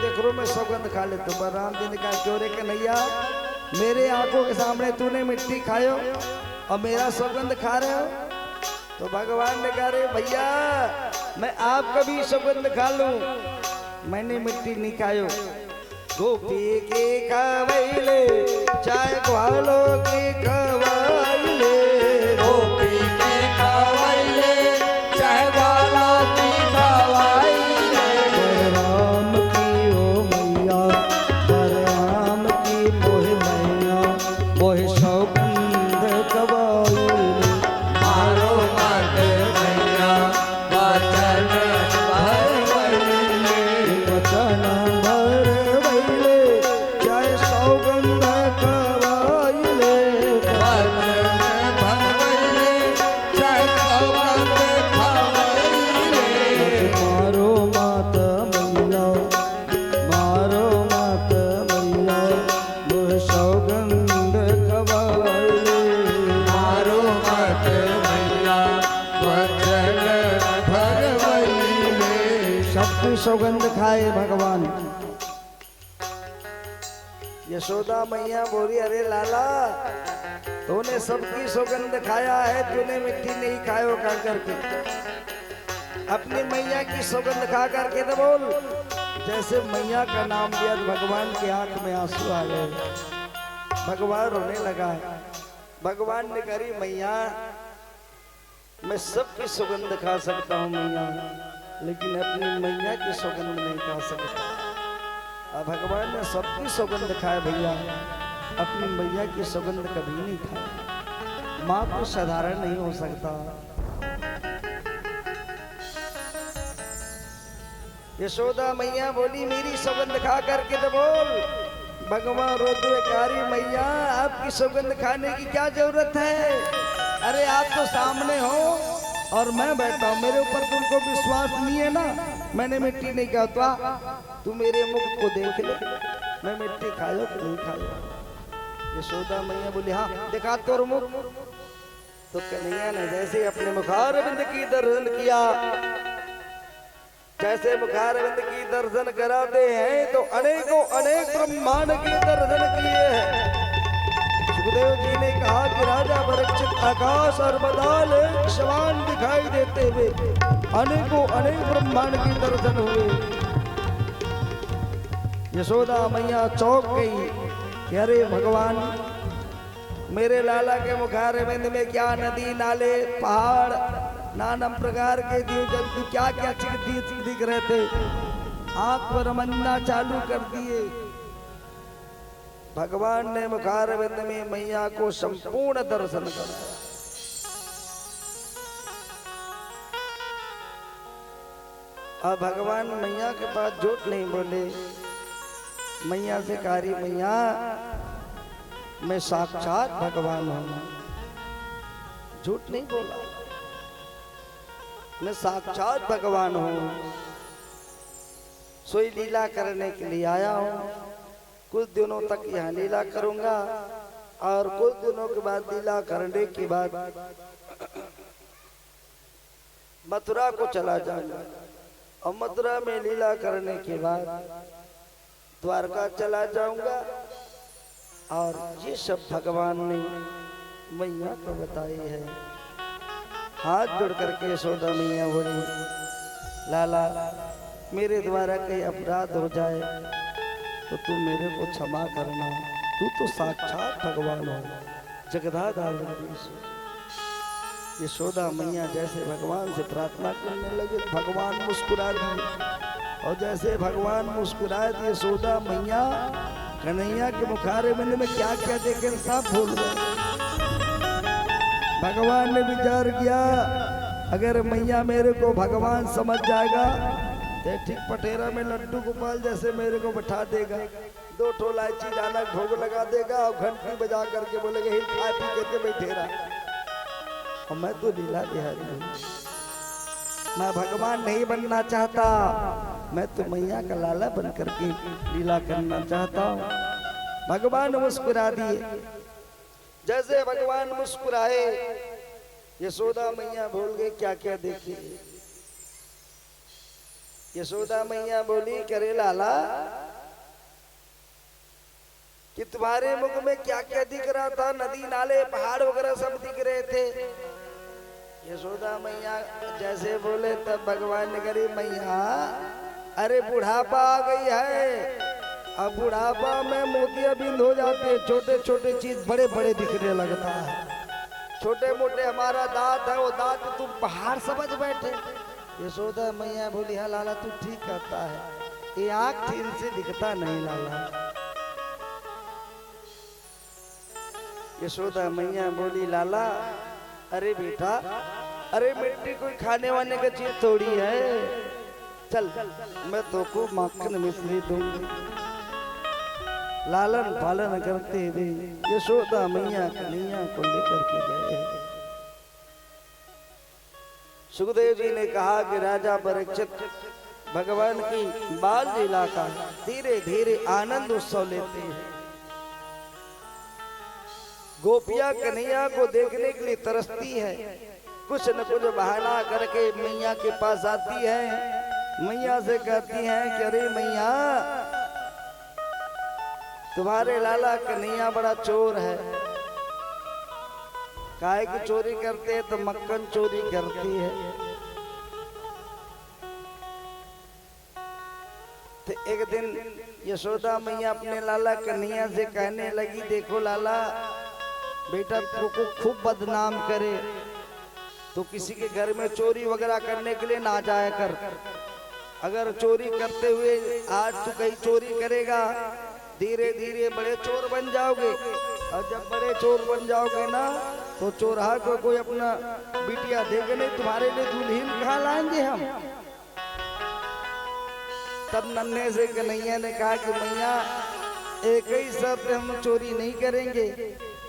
देख रो मैं सौगंध खा ले। तो बलराम जी ने कहा क्यों रे कन्हैया मेरे आंखों के सामने तूने मिट्टी खायो और मेरा सौगंध खा रहे हो। तो भगवान ने कहा रे भैया मैं आपका भी सौगंध खा लूं, मैंने मिट्टी नहीं खायो। गोपी के खवैले चाहे ग्वालों की खवाइले, गोपी के खवैले चाहे ग्वालों की खवैले। राम की ओ मैया राम की मोह मैया मोह सौगंध खवाइले। मारो मत मैया वचन भरवैले। वचन भरवैले चाहे सौगंध खवाइले। वचन भरवैले चाहे सौगंध खवैले। मारो मात मैया मारो मात मैया मोह सौगंध खवाइले। मारो मत मैया वचन भरवैले। सबकी सौगंध खाए भगवान। यशोदा मैया बोली अरे लाला तूने सबकी सौगंध खाया है तूने मिट्टी नहीं खायो खा करके। अपनी मैया की सौगंध खा करके तो बोल। जैसे मैया का नाम लिया तो भगवान की आंख में आंसू आ गए। भगवान रोने लगा। भगवान ने करी मैया मैं सबकी सौगंध खा सकता हूँ मैया, लेकिन अपनी मैया की सौगंध नहीं खा सकता। अब भगवान ने सबकी सौगंध खाए भैया, अपनी मैया की सौगंध कभी नहीं खाए। माँ को साधारण नहीं हो सकता। यशोदा मैया बोली मेरी सौगंध खा करके तो बोल। भगवान रोद्रकारी मैया आपकी सौगंध खाने की क्या जरूरत है? अरे आप तो सामने हो और मैं बैठा हूँ, मेरे ऊपर तुमको विश्वास नहीं है ना। मैंने मिट्टी नहीं खाया तो तू मेरे मुख को देख ले, मैं मिट्टी खायो कि नहीं खायो। यशोदा मैया बोली हाँ दिखा तोर मुख। तो कन्हैया ने जैसे अपने मुखारविंद की दर्शन किया, जैसे मुखारविंद की दर्शन कराते हैं तो अनेकों अनेक ब्रह्मांड के दर्शन किए हैं। सुखदेव जी ने कहा कि राजा परीक्षित आकाश और बदाल समान दिखाई देते हुए अनेकों अनेक ब्रह्मांड के दर्शन हुए। यशोदा मैया चौंक गई कि अरे भगवान मेरे लाला के मुखारविंद में क्या नदी नाले पहाड़ नाना प्रकार के जीव जंतु क्या क्या चीज दिख रहे थे। आंख पर रमन्ना चालू कर दिए। भगवान ने मुखारविंद में मैया को संपूर्ण दर्शन कराया। अब भगवान मैया के पास झूठ नहीं बोले। मैया से कारी मैया मैं साक्षात भगवान हूं, झूठ नहीं बोला, मैं साक्षात भगवान हूं। सोई लीला करने के लिए आया हूं। कुछ दिनों तक यहाँ लीला करूंगा और कुछ दिनों के बाद लीला करने के बाद मथुरा को चला जाऊंगा और मथुरा में लीला करने के बाद द्वारका चला जाऊंगा। और ये सब भगवान ने मैया को बताई है। हाथ जोड़ करके यशोदा मैया बोली लाला मेरे द्वारा कोई अपराध हो जाए तो तू मेरे को क्षमा करना। तू तो साक्षात भगवान हो, जगदाधार जगदीश्वर। यशोदा मैया जैसे भगवान से प्रार्थना करने लगे भगवान मुस्कुरा दिए। और जैसे भगवान मुस्कुराए तो यशोदा मैया कन्हैया के मुखारविंद में क्या क्या देखे सब भूल गए। भगवान ने विचार किया अगर मैया मेरे को भगवान समझ जाएगा तो ठीक पटेरा में लड्डू गोपाल जैसे मेरे को बैठा देगा, 2 ठो इलायची दाना भोग लगा देगा और घंटी बजा करके बोलेगा हिल खा पी करके बैठे रहा। और मैं तो लीला बिहारी हूँ, मैं भगवान नहीं बनना चाहता, मैं तो मैया का लाला बन करके लीला करना चाहता हूँ। भगवान मुस्कुरा दिए। जैसे भगवान मुस्कुराए यशोदा मैया भूल गई क्या क्या देखी। यशोदा मैया बोली करे लाला कि तुम्हारे मुख में क्या क्या दिख रहा था, नदी नाले पहाड़ वगैरह सब दिख रहे थे। यशोदा मैया जैसे बोले तब भगवान ने करी मैया अरे बुढ़ापा आ गई है, अब बुढ़ापा में मोतियाबिंद हो जाते हैं, छोटे छोटे चीज बड़े बड़े दिखने लगता है। छोटे मोटे हमारा दांत है, वो दांत तुम पहाड़ समझ बैठे। यशोदा मैया बोली हाँ लाला तू ठीक कहता है, ये आँख थी इनसे दिखता नहीं लाला। यशोदा मैया बोली लाला अरे बेटा अरे मिट्टी कोई खाने वाने का चीज थोड़ी है, चल मैं तो को माखन मिश्री दूंगी। लालन पालन करते हुए यशोदा मैया कन्हैया को लेकर के गए। सुखदेव जी ने कहा कि राजा परीक्षित भगवान की बाल लीला का धीरे धीरे आनंद उत्सव लेते हैं। गोपियां कन्हैया को देखने के लिए तरसती है, कुछ न कुछ बहाना करके मैया के पास आती है। मैया से कहती हैं कि अरे मैया तुम्हारे लाला कन्हैया बड़ा चोर है। काहे की चोरी करते हैं तो मक्खन चोरी करती है। तो एक दिन यशोदा मैया अपने लाला कन्हैया से कहने लगी देखो लाला बेटा तुमको खूब बदनाम करे तो किसी के घर में चोरी वगैरह करने के लिए ना जाया कर। अगर चोरी करते हुए आज तू कहीं चोरी करेगा धीरे धीरे बड़े चोर बन जाओगे, और जब बड़े चोर बन जाओगे ना तो चोरहा को कोई अपना बिटिया देगा नहीं, तुम्हारे लिए दुल्हन कहाँ लाएंगे हम। तब नन्हे से कन्हैया ने कहा कि मैया एक ही शर्त हम चोरी नहीं करेंगे।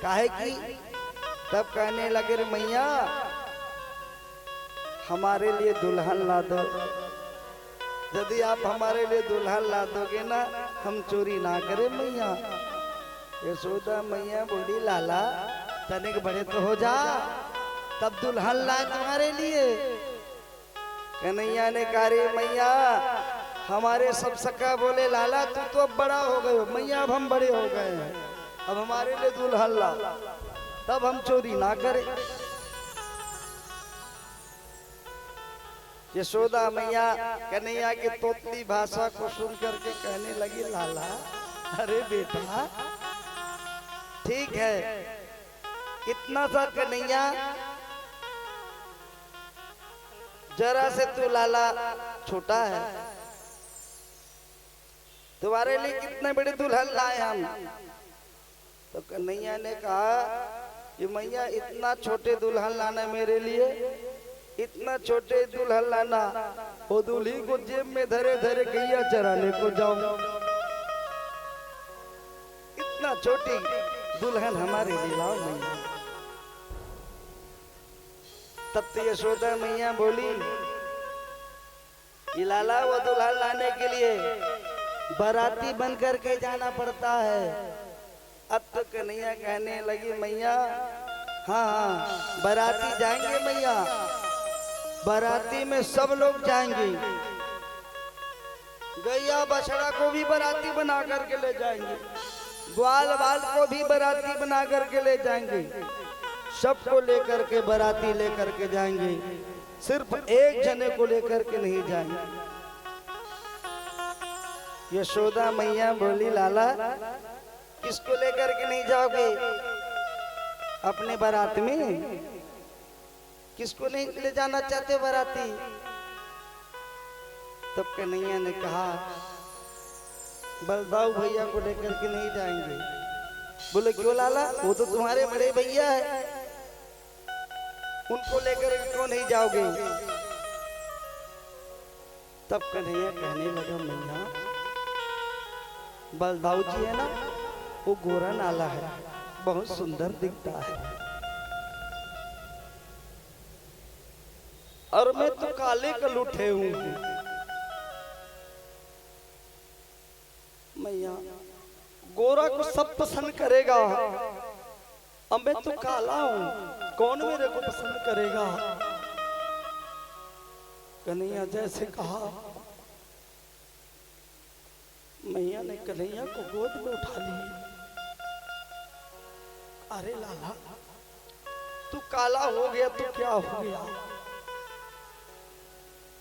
काहे की? तब कहने लगे रे मैया हमारे लिए दुल्हन ला दो, यदि आप हमारे लिए दुल्हन ला दोगे ना हम चोरी ना करें मैया। यशोदा मैया बोली लाला तनिक बड़े तो हो जा तब दुल्हन लाए तुम्हारे लिए। कन्हैया ने कहा रे मैया हमारे सब सखा बोले लाला तू तो अब बड़ा हो गए हो, मैया अब हम बड़े हो गए हैं, अब हमारे लिए दुल्हन ला तब हम चोरी ना करें। यशोदा मैया कन्हैया की तोतली भाषा को सुन करके कहने लगी लाला अरे बेटा ठीक है इतना सा कन्हैया जरा से तू लाला छोटा है, तुम्हारे लिए कितने बड़े दुल्हन लाए हम। तो कन्हैया ने कहा कि मैया इतना छोटे दुल्हन लाना मेरे लिए, इतना छोटे दुल्हन लाना, वो दूल्ही को जेब में धरे धरे गैया चराने को जाओ, इतना छोटी दुल्हन हमारे लिए लाओ मैया। तब तो यशोदा मैया बोली कि लाला वो दुल्हन लाने के लिए बाराती बन करके जाना पड़ता है। अब तो कन्हैया कहने लगी मैया हाँ हाँ बाराती जाएंगे मैया, बाराती में सब लोग जाएंगे, गैया बछड़ा को भी बाराती बना करके ले जाएंगे, ग्वाल बाल को भी बाराती बना करके ले जाएंगे, सबको लेकर के बाराती लेकर के जाएंगे, सिर्फ एक जने को लेकर के नहीं जाएंगे। यशोदा मैया बोली लाला किसको लेकर के नहीं जाओगे अपने बारात में, किसको नहीं ले जाना चाहते बाराती। तब कन्हैया ने कहा बलदाऊ भैया को लेकर के नहीं जाएंगे। बोले क्यों लाला वो तो तुम्हारे बड़े भैया है। उनको लेकर क्यों नहीं जाओगे? तब कन्हैया कहने लगा, मैया बलदाऊ जी है ना, वो गोरा नाला है, बहुत सुंदर दिखता है, और मैं तो काले कलूठे हूं। मैया गोरा को सब पसंद करेगा, अब मैं तो काला हूं, कौन मेरे को पसंद करेगा? कन्हैया जैसे कहा, मैया ने कन्हैया को गोद में उठा ली। अरे लाला, तू काला हो गया तो क्या हो गया?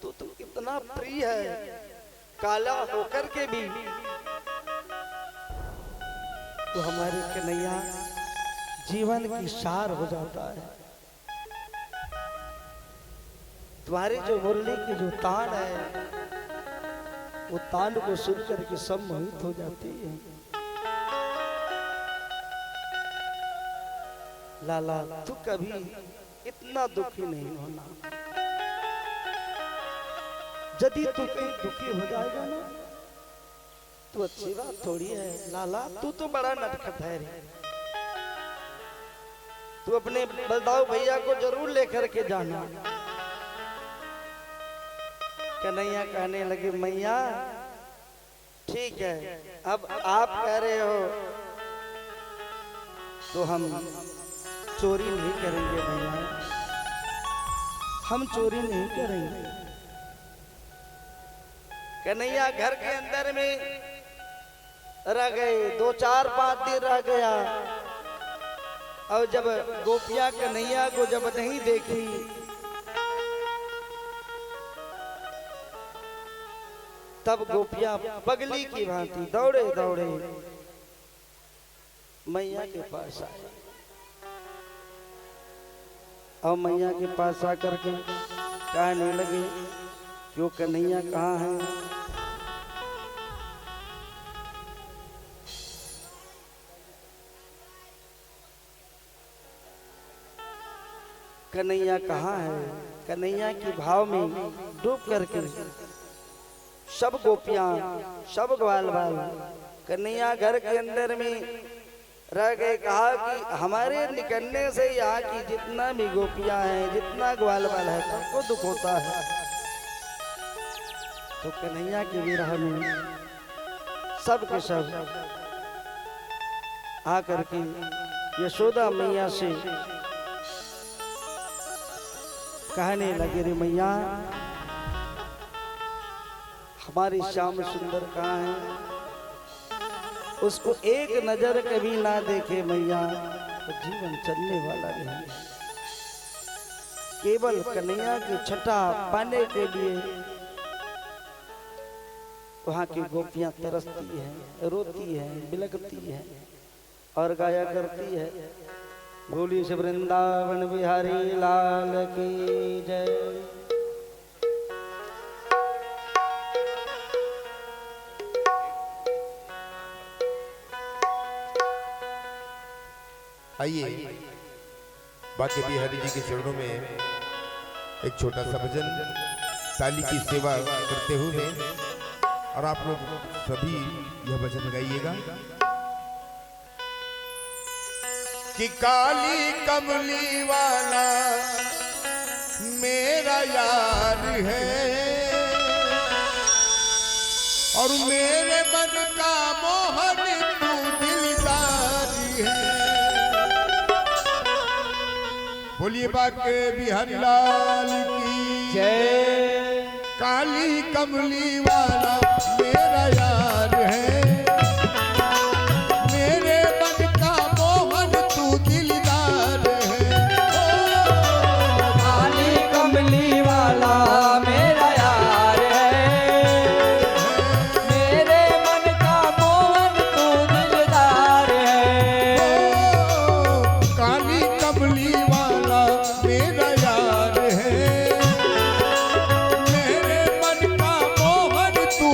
तू तो इतना प्रिय है, काला होकर के भी तो हमारे कन्हैया जीवन की सार हो जाता है। तुम्हारी जो मुरली की जो तान है, वो तान को सुन करके सब मोहित हो जाती है। लाला, तू कभी इतना दुखी नहीं होना। यदि तू कहीं दुखी हो जाएगा ना, तो अच्छी बात थोड़ी है। लाला, तू तो बड़ा नटखट है रे। तू अपने बलदाऊ भैया को जरूर लेकर के जाना। कन्हैया कहने लगे, मैया ठीक है, अब आप कह रहे हो तो हम चोरी नहीं करेंगे भैया, हम चोरी नहीं करेंगे। कन्हैया घर के अंदर में रह गए, 2-4-5 दिन रह गया। और जब गोपियां कन्हैया को जब नहीं देखी, तब गोपियां पगली की भांति दौड़े दौड़े मैया के पास आए। और मैया के पास आकर के कहने लगे कि वो कन्हैया कहाँ है? कन्हैया कहाँ है? कन्हैया के भाव में डूब करके सब गोपियां, सब ग्वाल बाल कन्हैया घर के अंदर में रह गए। कहा कि हमारे निकलने से यहाँ की जितना भी गोपियां हैं, जितना ग्वाल बाल है, सबको दुख होता है। तो कन्हैया के विरह में सब के सब आकर के यशोदा मैया से कहने लगे, रे मैया, हमारी श्याम सुंदर कहाँ है? उसको एक नजर कभी ना देखे मैया तो जीवन चलने वाला नहीं। केवल कन्हैया की छटा पाने के लिए वहाँ की गोपियां तरसती हैं, रोती हैं, बिलखती हैं और गाया करती है, बोली से वृंदावन बिहारी लाल की जय। आइए बाके बिहारी जी के चरणों में एक छोटा सा भजन ताली की सेवा करते हुए, और आप लोग सभी यह भजन गाइएगा कि काली कमली वाला मेरा यार है और मेरे मन का मोहन तू दिलदार है। बोलिए बाके बिहारी लाल की जय। काली कमली वाला मेरा यार है, मेरे मन का मोहन तू दिलदार है। ओ काली कमली वाला मेरा यार है, मेरे मन का मोहन तू दिलदार है। ओ काली कमली वाला मेरा यार है, मेरे मन का मोहन तू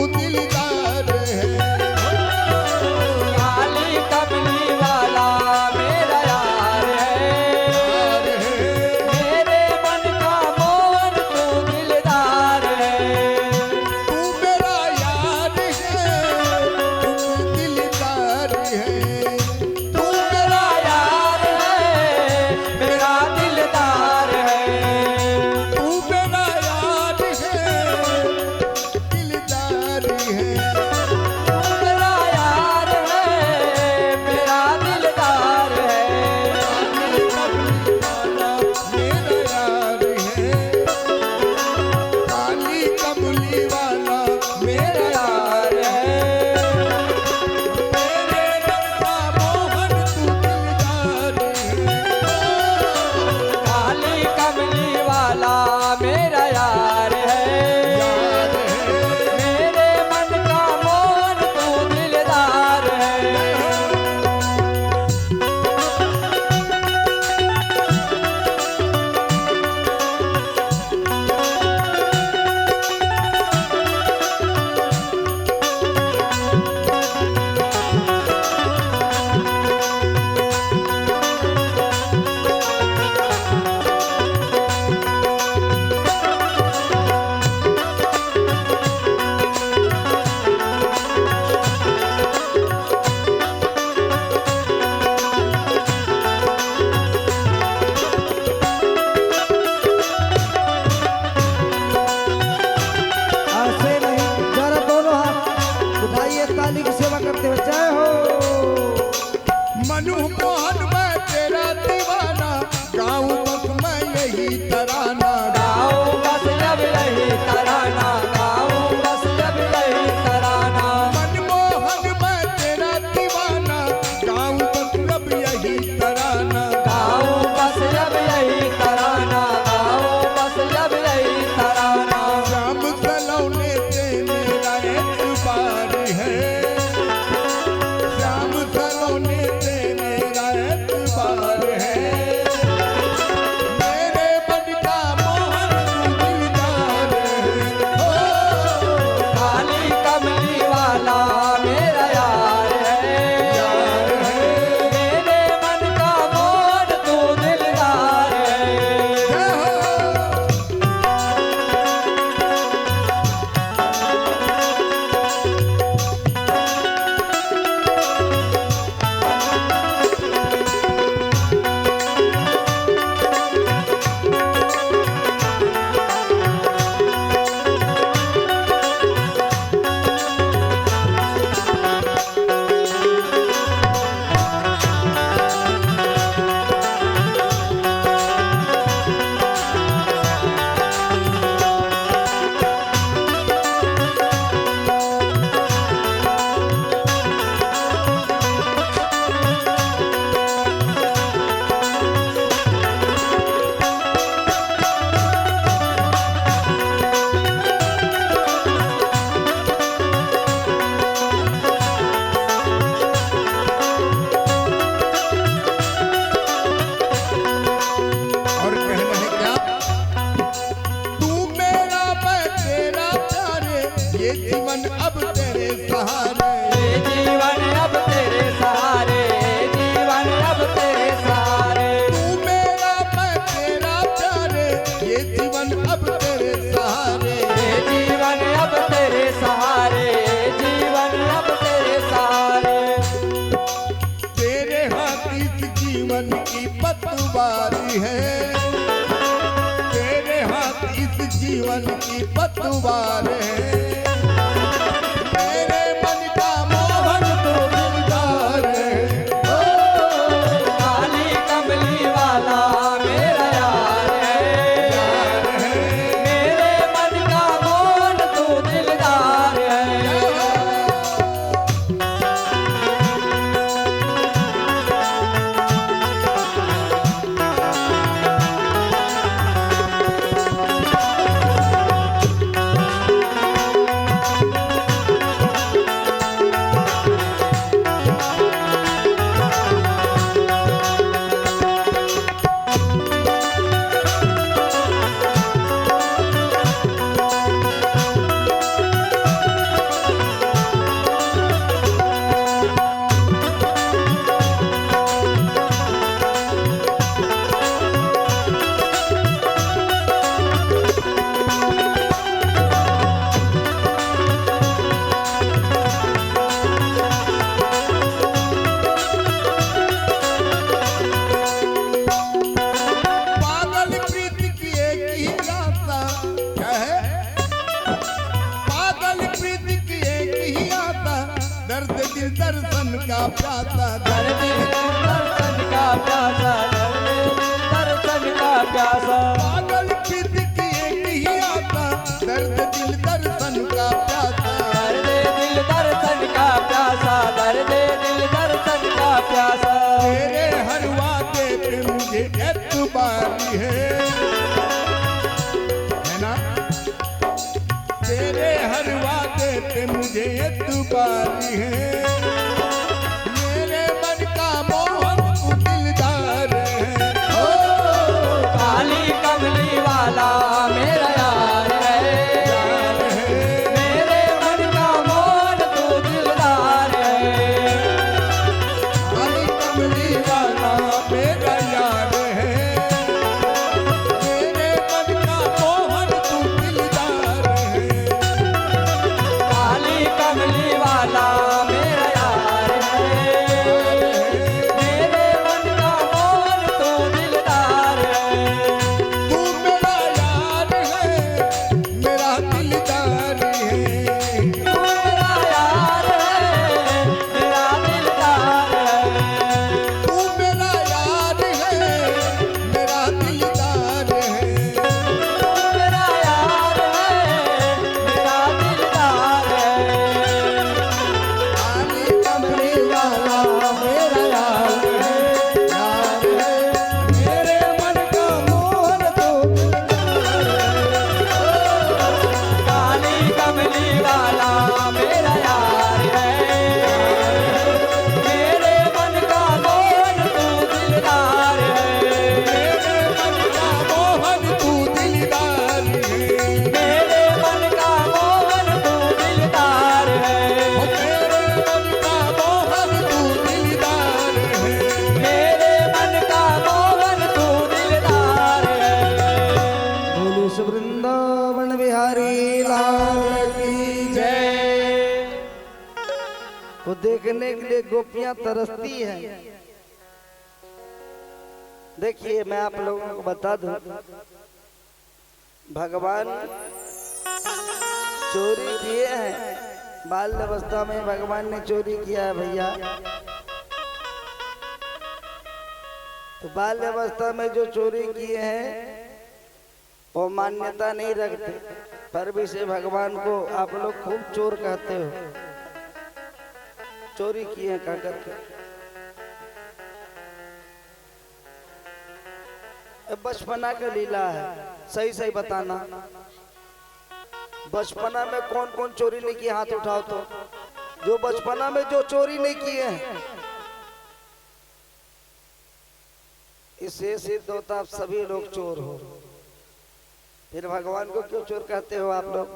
जीवन अब तेरे सहारे, ये जीवन अब तेरे सहारे, जीवन अब तेरे सहारे। तू मेरा मैं तेरा प्यारे, ये जीवन अब तेरे सहारे, ये जीवन अब तेरे सहारे, जीवन अब तेरे सहारे। तेरे हाथ इस जीवन की पतवारी है, तेरे हाथ इस जीवन की पतवार है। मेरे मन का मोहन तू दिलदार है, काली कमली वाला मेरा यार है, मेरे मन का मोहन तू दिलदार है। पागल प्रीत की एक ही आशा क्या है, पागल प्रीत की एक ही आशा, दर्द दिल दर्शन का प्यासा, दर्द दिल दर्शन का प्यासा, दर्द दिल दर्शन का प्यासा। पागल प्रीत की एक ही आशा, दर्द दिल दर्शन का प्यासा। दर्द दिल दर्शन का प्यासा, दर्द दिल दर्शन का प्यासा। तेरे हर वादे पे मुझे एतबारी है ना, तेरे हर वादे पे मुझे एतबारी है। मेरे मन का मोहन तू दिलदार है, काली कमली वाला मेरा यार है, मेरे मन का मोहन तू दिलदार है। काली कमली वाला मेरा यार है, मेरे मन का मोहन तू दिलदार है। काली कमली वाला मेरा यार है, मेरे मन का मोहन तू दिलदार है। तू मेरा यार है, मेरा दिलदार है, तू मेरा यार है, मेरा दिलदार है। तू मेरा यार है, मेरा दिलदार है। तू मेरा यार है, मेरा दिलदार है। काली कमली वाला मेरा यार है, मेरे मन का मोहन तू काली कमली वाला मेरा यार है, मेरे मन का मोहन तू दिलदार है। मोहन तू दिलदार है, मेरे मन का मोहन तू दिलदार है। मेरे मन का मोहन तू दिलदार है। मेरे मन का मोहन तू दिलदार है। बोलो सो वृंदावन बिहारी लाल की जय। को देखने के लिए गोपियां तरसती हैं। देखिए मैं आप लोगों को बता दूं, भगवान चोरी किए हैं, बाल अवस्था में भगवान ने चोरी किया है भैया। तो बाल अवस्था में जो चोरी किए हैं वो मान्यता नहीं रखते, पर भी से भगवान को आप लोग खूब चोर कहते हो। चोरी किए हैं कह करके। बचपना का लीला है, सही सही बताना। बचपना में कौन कौन चोरी नहीं किए, हाथ उठाओ तो। जो बचपना में जो चोरी नहीं किए हैं, इससे सिद्ध होता आप सभी लोग चोर हो। फिर भगवान को क्यों चोर कहते हो आप लोग?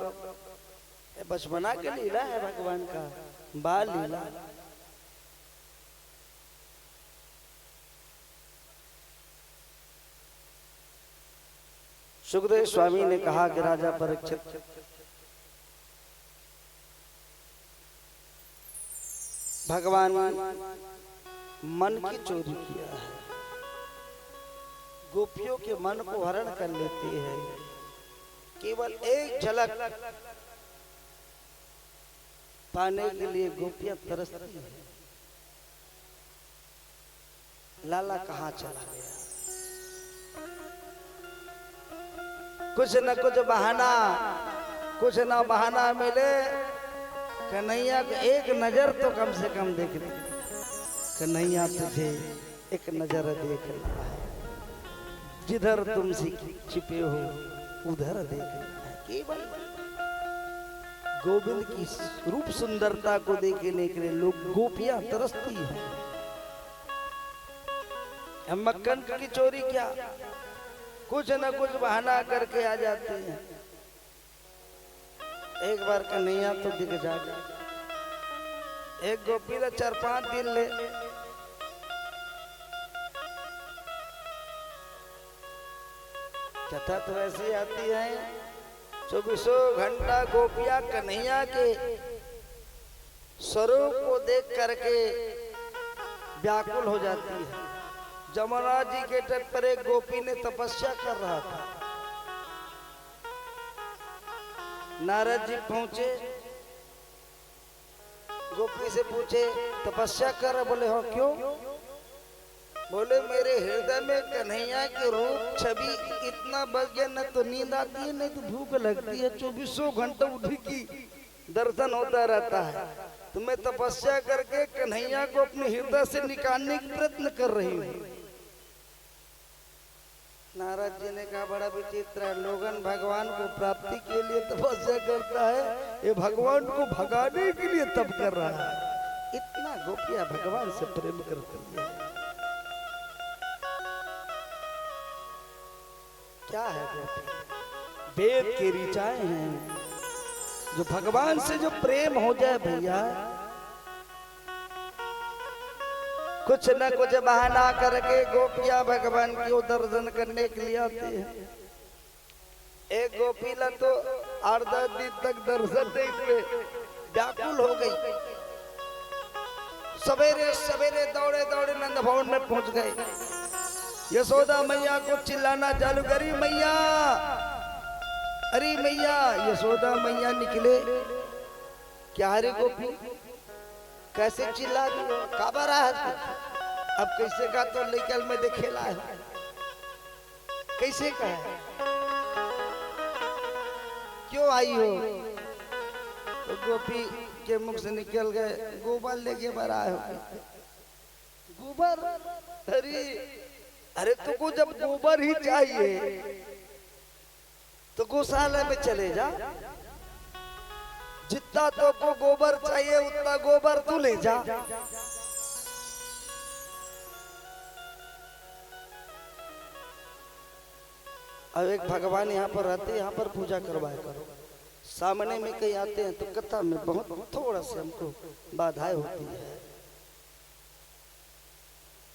ये बचपना के लीला है भगवान का, बाल लीला। सुखदेव स्वामी ने कहा कि राजा परीक्षित, भगवान मन की चोरी किया है, गोपियों के मन को हरण कर लेते हैं। केवल एक झलक पाने के लिए गोपियां तरसती हैं। लाला कहाँ चला गया? कुछ न कुछ बहाना, कुछ न बहाना मिले, कन्हैया को एक नजर तो कम से कम देख ले। कन्हैया तुझे एक नजर देख लेना है, जिधर तुम छिपे हो उधर देख लेना है। केवल गोविंद की रूप सुंदरता को देखने के लिए लोग गोपियां तरसती हैं। हम मक्खन की चोरी क्या, कुछ न कुछ बहाना करके आ जाते हैं। एक बार कन्हैया तो दिख जाएगा, एक गोपी तो 4-5 दिन ले कथा तो ऐसी आती है। 24 घंटा गोपियां कन्हैया के स्वरूप को देख करके व्याकुल हो जाती है। जमुना जी के तट पर एक गोपी ने तपस्या कर रहा था। नारद जी पहुंचे, गोपी से पूछे तपस्या कर, बोले हो क्यों? बोले मेरे हृदय में कन्हैया के रूप छवि इतना बस गया, न तो नींद आती है नहीं तो भूख लगती है। 24 घंटा उठी की दर्शन होता रहता है, तो मैं तपस्या करके कन्हैया को अपने हृदय से निकालने का प्रयत्न कर रही हूँ। नारद जी ने कहा बड़ा विचित्र है, लोगन भगवान को प्राप्ति के लिए तपस्या करता है, ये भगवान को भगाने के लिए तप कर रहा है। इतना गोपियां भगवान से प्रेम करती है। क्या है गोपी? वेद की ऋचाएं हैं। जो भगवान से जो प्रेम हो जाए भैया, कुछ न कुछ बहाना करके गोपियां भगवान की ओर दर्शन करने के लिए आती हैं। एक गोपीला तो 8-10 दिन तक दर्शन देखते व्याकुल हो गई। सवेरे सवेरे दौड़े दौड़े नंद भवन में पहुंच गए। यशोदा मैया को चिल्लाना चालू करी, मैया, अरे मैया। यशोदा मैया निकले, क्या रे गोपी कैसे चिल्ला रही हो, काबा रहा है? अब कैसे का तो निकल में देखेला है, कैसे का है, क्यों आई हो? तो गोपी के मुख से निकल गए, गोबर लेके बरा हो। गोबर? अरे तुमको जब गोबर ही चाहिए तो गौशाला में चले जा, जितना तो को गोबर चाहिए उतना गोबर तू ले जा। अब एक भगवान यहाँ पर रहते, यहाँ पर पूजा करवाया करो। सामने में कहीं आते हैं तो कथा में बहुत थोड़ा से हमको बाधाएं होती है।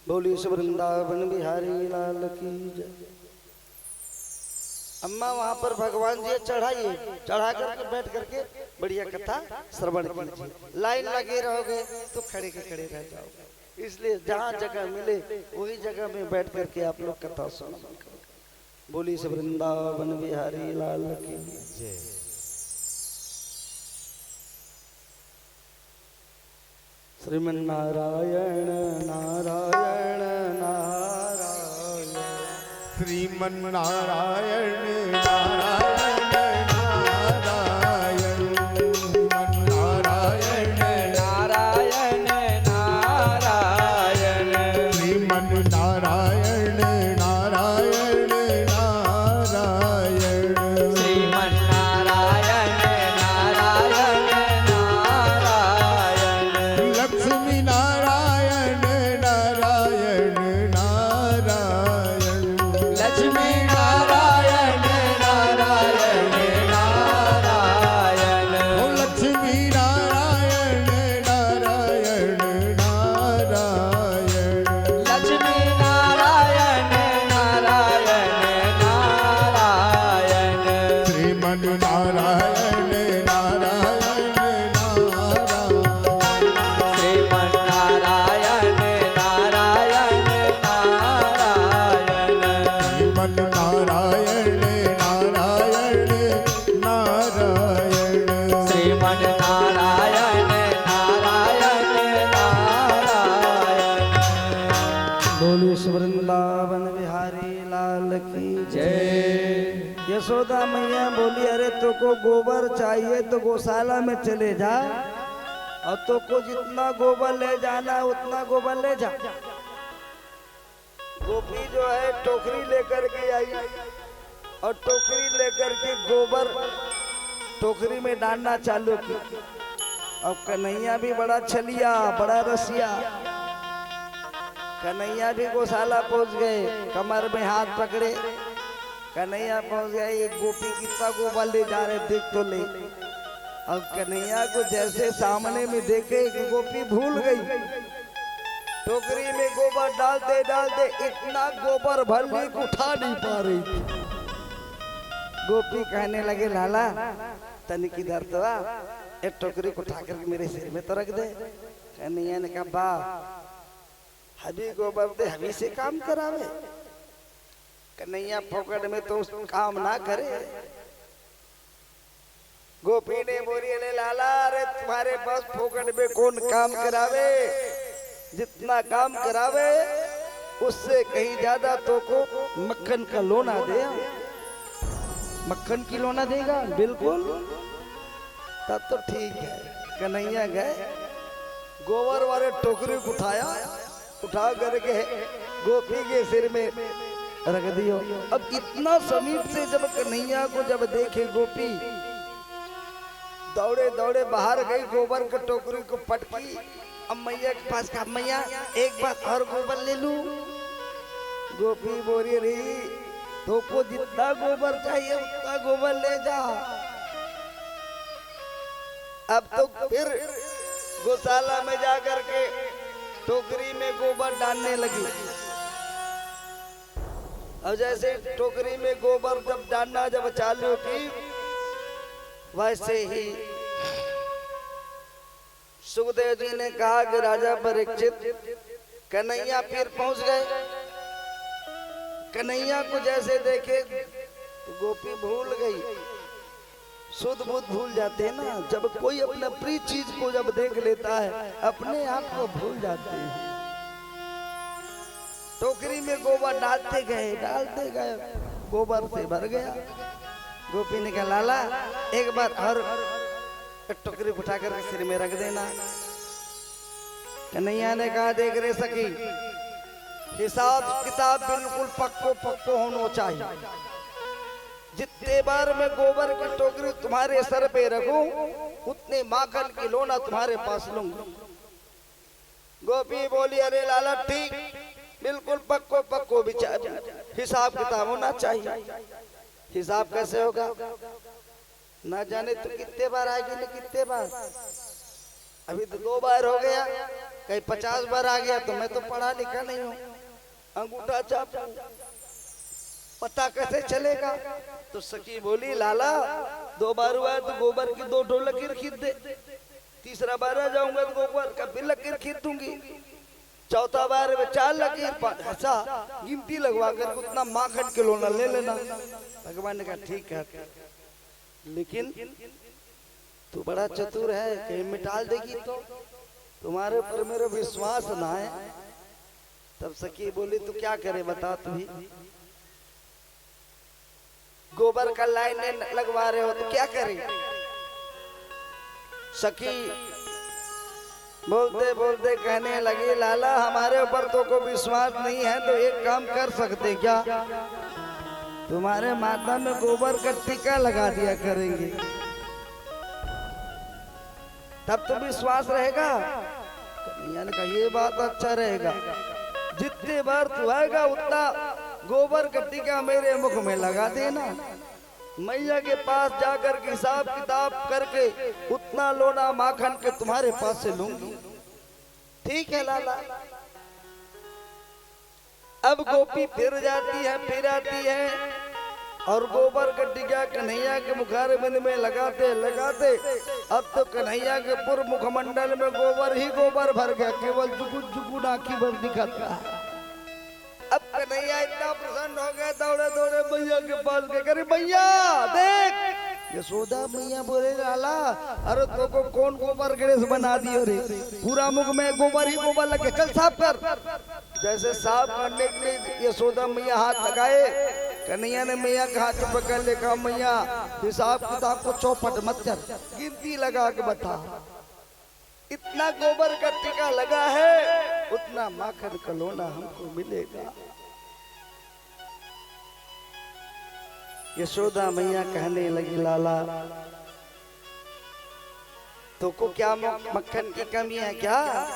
बोली वृंदावन बिहारी लाल की जय। अम्मा वहां पर भगवान जी चढ़ाइए, चढ़ा करके बैठ करके बढ़िया कथा श्रवण कीजिए। लाइन लगे रहोगे तो खड़े के खड़े रह जाओगे, इसलिए जहाँ जगह मिले वही जगह में बैठ करके आप लोग कथा सुनो। बोली से वृंदावन बिहारी लाल की जय। श्रीमन नारायण नारायण नारायण, श्रीमन नारायण नारायण नारायण, नारायण नारायण नारायण, श्रीमन नारायण नारायण नारायण, श्रीमन नारायण नारायण नारायण, लक्ष्मी नारायण नारायण नारायण, लक्ष्मी नारायण नारायण वृंदावन बिहारी लाल की जय। यशोदा मैया बोली अरे तो को गोबर चाहिए तो गौशाला में चले जा और तो को जितना गोबर ले जाना उतना गोबर ले जा। गोपी जो है टोकरी लेकर के आई और टोकरी लेकर के गोबर टोकरी में डालना चालू की। अब कन्हैया भी बड़ा छलिया बड़ा रसिया, कन्हैया भी गौशाला पहुंच गए, कमर में हाथ पकड़े कन्हैया पहुंच गए। एक गोपी कितना गोबर ले जा रहे देख तो ले। अब कन्हैया को जैसे सामने में देखे कि गोपी भूल गई, टोकरी में गोबर डालते डालते इतना गोबर भर ली कि उठा नहीं पा रही थी। गोपी कहने लगे लाला तनिक इधर तो आ, एक टोकरी को उठा करके मेरे सिर में तो रख दे। कन्हैया ने कहा बा हबी गोबर दे हबी से काम करावे। कन्हैया फोकट में तो काम ना करे। गोपी ने बोली अरे लाला अरे तुम्हारे पास फोकट में कौन काम करावे, जितना काम करावे उससे कहीं ज्यादा तो को मक्खन का लोना दे। मक्खन की लोना देगा बिल्कुल, तब तो ठीक है। कन्हैया गए गोबर वाले टोकरी को उठाया, उठा करके गोपी के सिर में रख दियो। अब इतना समीप से जब कन्हैया को जब देखे गोपी दौड़े दौड़े बाहर गई, गोबर के टोकरी को पटकी। अब मैया के पास कहा मैया एक बार और गोबर ले लूं। गोपी बोली रही तो को जितना गोबर चाहिए उतना गोबर ले जा। अब तो फिर गौशाला में जाकर के टोकरी में गोबर डालने लगी। और जैसे टोकरी में गोबर जब डालना जब चालू की, वैसे ही सुखदेव जी ने कहा कि राजा परीक्षित कन्हैया फिर पहुंच गए। कन्हैया को जैसे देखे तो गोपी भूल गई। शुद्ध बुद्ध भूल जाते हैं ना, जब कोई अपना प्रिय चीज को जब देख लेता है अपने आप को भूल जाते हैं। टोकरी में गोबर डालते गए गोबर से भर गया। गोपी ने कहा लाला एक बार हर टोकरी उठा कर सिर में रख देना। कन्हैया ने कहा देख रे सखी हिसाब किताब बिल्कुल पक्को होना चाहिए। जितने बार मैं गोबर की टोकरी तुम्हारे सर पे रखूं उतने माखन की लोना तुम्हारे पास लूंगा। गोपी बोली अरे लाला ठीक बिल्कुल पक्को विचार हिसाब किताब होना चाहिए। हिसाब कैसे होगा ना जाने तो कितने बार आएगी ना कितने बार। अभी तो 2 बार हो गया, कहीं 50 बार आ गया तो मैं तो पढ़ा लिखा नहीं हूँ, अंगूठा छाप पता कैसे चलेगा। तो सखी बोली लाला 2 बार हुआ तो गोबर की 2 लकीर खींच दे, तीसरा बार आ जाऊंगा तो गोबर का फिर लकीर खींच दूंगी, चौथा बार में 4 लकीर ऐसा गिनती लगवा कर उतना माखन के लोना ले लेना। भगवान ने कहा ठीक है, लेकिन तू बड़ा चतुर है, कहीं मिटाल देगी तो तुम्हारे ऊपर मेरा विश्वास ना है। तब सखी बोली तू क्या करे बता, तू ही गोबर का लाइन लगवा रहे हो तो क्या करे। सखी बोलते बोलते कहने लगी लाला हमारे ऊपर तो को विश्वास नहीं है तो एक काम कर सकते क्या, तुम्हारे माथा में गोबर का टीका लगा दिया करेंगे, तब तो विश्वास रहेगा। कन्हैया ने कहा ये बात अच्छा रहेगा, जितने बार तू आएगा उतना गोबर का टीका मेरे मुख में लगा देना। मैया के पास जाकर के हिसाब किताब करके उतना लोना माखन के तुम्हारे पास से लूंगी। ठीक है लाला। अब गोपी फिर जाती है फिर आती है, और गोबर का टीका कन्हैया के मुखार बिंद में लगाते लगाते अब तो कन्हैया के पूर्व मुखमंडल में गोबर ही गोबर भर गया, केवल जुगुन जुगुन आंखी भर दिखाता है। अब कन्हैया इतना प्रसन्न हो गया, दौड़े दौड़े मैया के पास गए, करे मैया देख। यशोदा मैया बोले लाला, अरे तो को कौन गोबर गणेश बना दियो रे, पूरा मुख में गोबर ही गोबर लगे, चल साफ कर। जैसे साफ करने के लिए यशोदा मैया हाथ लगाए, कन्हैया ने मैया का हाथ पकड़ ले, कहा मैया हिसाब किताब को चौपट मत कर, गिनती लगा के बता, इतना गोबर का टीका लगा है उतना माखन कलोना हमको मिलेगा। यशोदा मैया कहने लगी लाला तो को क्या मक्खन की कमी है क्या,